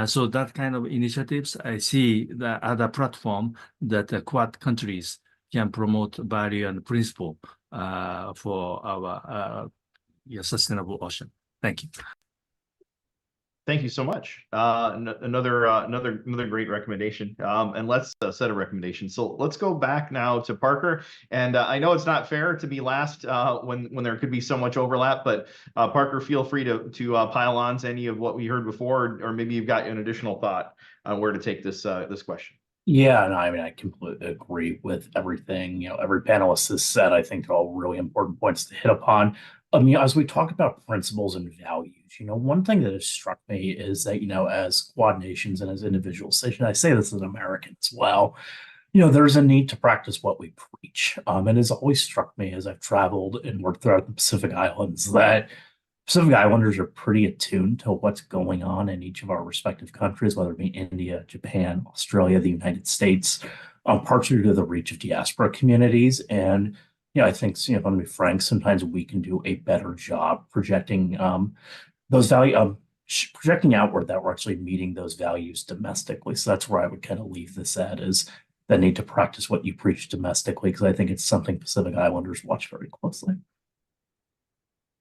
So that kind of initiatives, I see the other platform that the Quad countries can promote value and principle for our sustainable ocean. Thank you. Thank you so much. Another great recommendation. And let's set a recommendation. So let's go back now to Parker. And I know it's not fair to be last when there could be so much overlap, but Parker, feel free to pile on to any of what we heard before, or maybe you've got an additional thought on where to take this question. Yeah, no, I mean, I completely agree with everything, every panelist has said. I think they're all really important points to hit upon. As we talk about principles and values, one thing that has struck me is that, as Quad nations and as individuals, and I say this as an American as well, there's a need to practice what we preach. It has always struck me as I've traveled and worked throughout the Pacific Islands that Pacific Islanders are pretty attuned to what's going on in each of our respective countries, whether it be India, Japan, Australia, the United States, partially due to the reach of diaspora communities. And, I think, if I'm going to be frank, sometimes we can do a better job projecting those value, projecting outward that we're actually meeting those values domestically. So that's where I would kind of leave this at, is the need to practice what you preach domestically, because I think it's something Pacific Islanders watch very closely.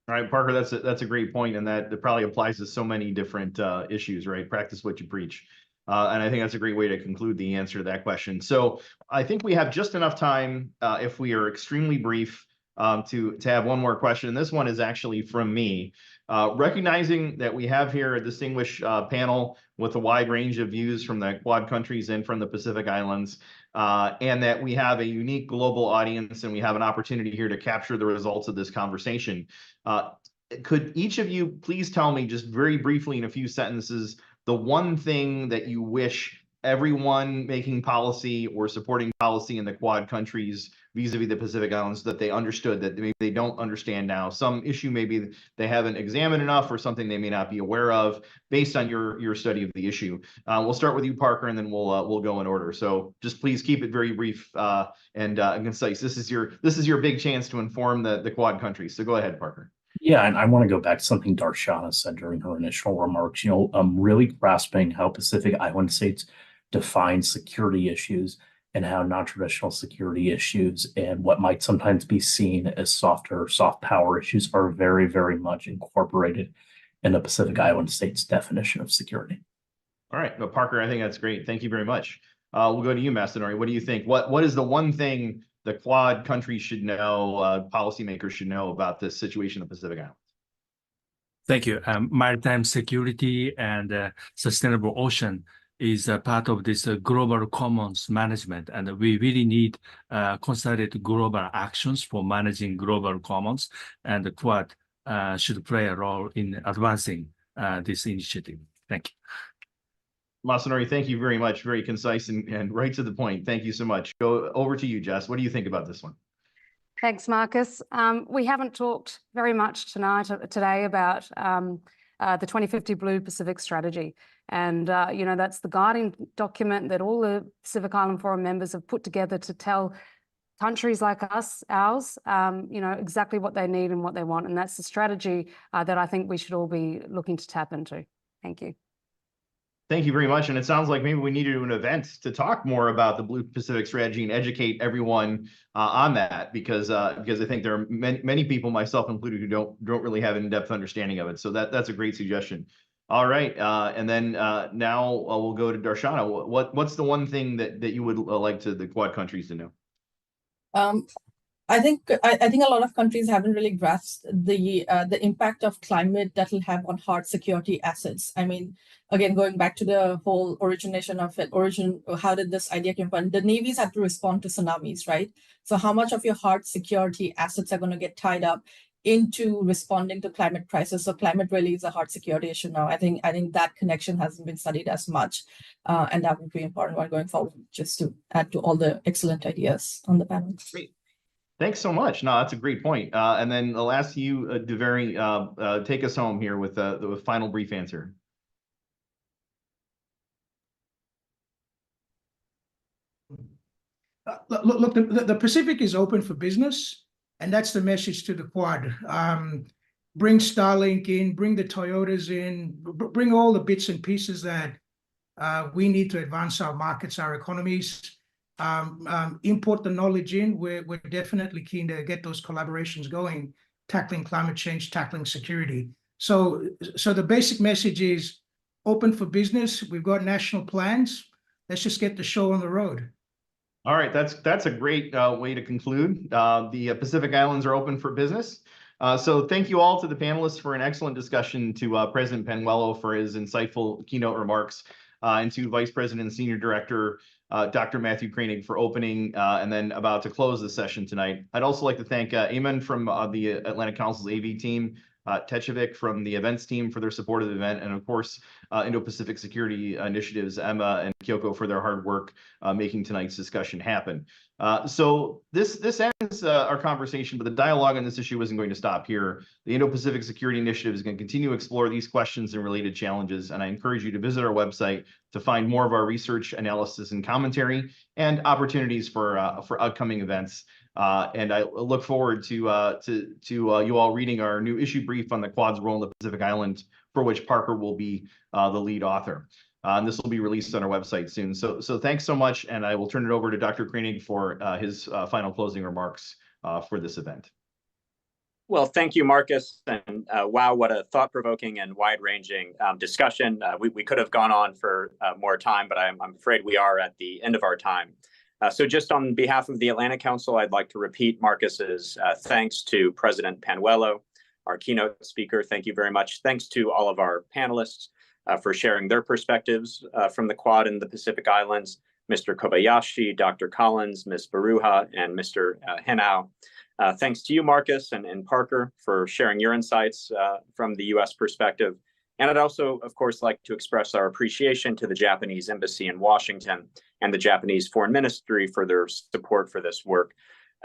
All right, Parker, that's a great point, and that probably applies to so many different issues, right? Practice what you preach. And I think that's a great way to conclude the answer to that question. So I think we have just enough time, if we are extremely brief, to have one more question. And this one is actually from me. Recognizing that we have here a distinguished panel with a wide range of views from the Quad countries and from the Pacific Islands, and that we have a unique global audience and we have an opportunity here to capture the results of this conversation. Could each of you please tell me just very briefly in a few sentences the one thing that you wish everyone making policy or supporting policy in the Quad countries vis-a-vis the Pacific Islands that they understood that maybe they don't understand now, some issue maybe they haven't examined enough or something they may not be aware of based on your study of the issue? We'll start with you, Parker, and then we'll go in order. So just please keep it very brief and concise. This is your big chance to inform the Quad countries. So go ahead, Parker. Yeah, and I want to go back to something Darshana said during her initial remarks. Really grasping how Pacific Island states define security issues and how non-traditional security issues and what might sometimes be seen as soft power issues are very, very much incorporated in the Pacific Island states' definition of security. All right, well, Parker, I think that's great. Thank you very much. We'll go to you, Masanori. What do you think? What is the one thing the Quad countries should know, policymakers should know about this situation in the Pacific Islands? Thank you. Maritime security and sustainable ocean is a part of this global commons management, and we really need concerted global actions for managing global commons, and the Quad should play a role in advancing this initiative. Thank you. Masanori, thank you very much. Very concise and right to the point. Thank you so much. Go over to you, Jess. What do you think about this one? Thanks, Marcus. We haven't talked very much today about the 2050 Blue Pacific Strategy. And, that's the guiding document that all the Pacific Island Forum members have put together to tell countries like ours, exactly what they need and what they want. And that's the strategy that I think we should all be looking to tap into. Thank you. Thank you very much. And it sounds like maybe we need to do an event to talk more about the Blue Pacific Strategy and educate everyone on that, because I think there are many people, myself included, who don't really have an in-depth understanding of it. So that's a great suggestion. All right, and then now we'll go to Darshana. What's the one thing that you would like the Quad countries to know? I think a lot of countries haven't really grasped the impact of climate that will have on hard security assets. I mean, again, going back to the whole origination of it, how did this idea come from? The navies have to respond to tsunamis, right? So how much of your hard security assets are going to get tied up into responding to climate crisis? So climate really is a hard security issue now. I think that connection hasn't been studied as much, and that would be important one going forward. Just to add to all the excellent ideas on the panel. Great. Thanks so much. No, that's a great point. And then I'll ask you, Deveri, take us home here with the final brief answer. Look, the Pacific is open for business, and that's the message to the Quad. Bring Starlink in, bring the Toyotas in, bring all the bits and pieces that we need to advance our markets, our economies. Import the knowledge in. We're definitely keen to get those collaborations going, tackling climate change, tackling security. So the basic message is open for business. We've got national plans. Let's just get the show on the road. All right, that's a great way to conclude. The Pacific Islands are open for business. So thank you all to the panelists for an excellent discussion, to President Panuelo for his insightful keynote remarks, and to Vice President and Senior Director Dr. Matthew Koenig for opening and then about to close the session tonight. I'd also like to thank Eamon from the Atlantic Council's AV team, Tečević from the events team for their support of the event, and of course, Indo-Pacific Security Initiatives, Emma and Kyoko, for their hard work making tonight's discussion happen. So this ends our conversation, but the dialogue on this issue isn't going to stop here. The Indo-Pacific Security Initiative is going to continue to explore these questions and related challenges, and I encourage you to visit our website to find more of our research, analysis, and commentary, and opportunities for upcoming events. And I look forward to you all reading our new issue brief on the Quad's role in the Pacific Island, for which Parker will be the lead author. And this will be released on our website soon. So thanks so much, and I will turn it over to Dr. Koenig for his final closing remarks for this event. Well, thank you, Marcus. And wow, what a thought-provoking and wide-ranging discussion. We could have gone on for more time, but I'm afraid we are at the end of our time. So just on behalf of the Atlantic Council, I'd like to repeat Marcus's thanks to President Panuelo, our keynote speaker. Thank you very much. Thanks to all of our panelists for sharing their perspectives from the Quad and the Pacific Islands, Mr. Kobayashi, Dr. Collins, Ms. Baruha, and Mr. Henao. Thanks to you, Marcus and Parker, for sharing your insights from the U.S. perspective. And I'd also, of course, like to express our appreciation to the Japanese Embassy in Washington and the Japanese Foreign Ministry for their support for this work.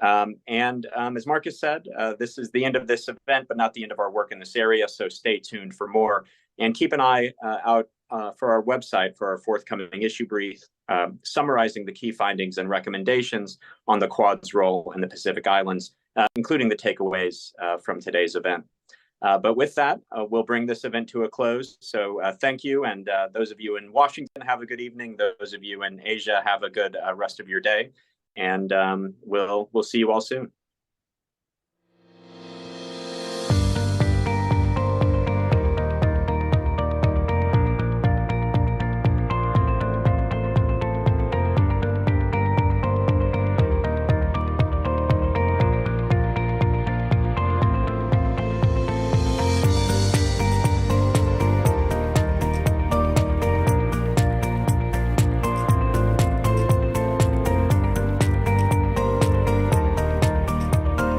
As Marcus said, this is the end of this event, but not the end of our work in this area. So stay tuned for more, and keep an eye out for our website for our forthcoming issue brief, summarizing the key findings and recommendations on the Quad's role in the Pacific Islands, including the takeaways from today's event. But with that, we'll bring this event to a close. So thank you. And those of you in Washington, have a good evening. Those of you in Asia, have a good rest of your day. And we'll see you all soon.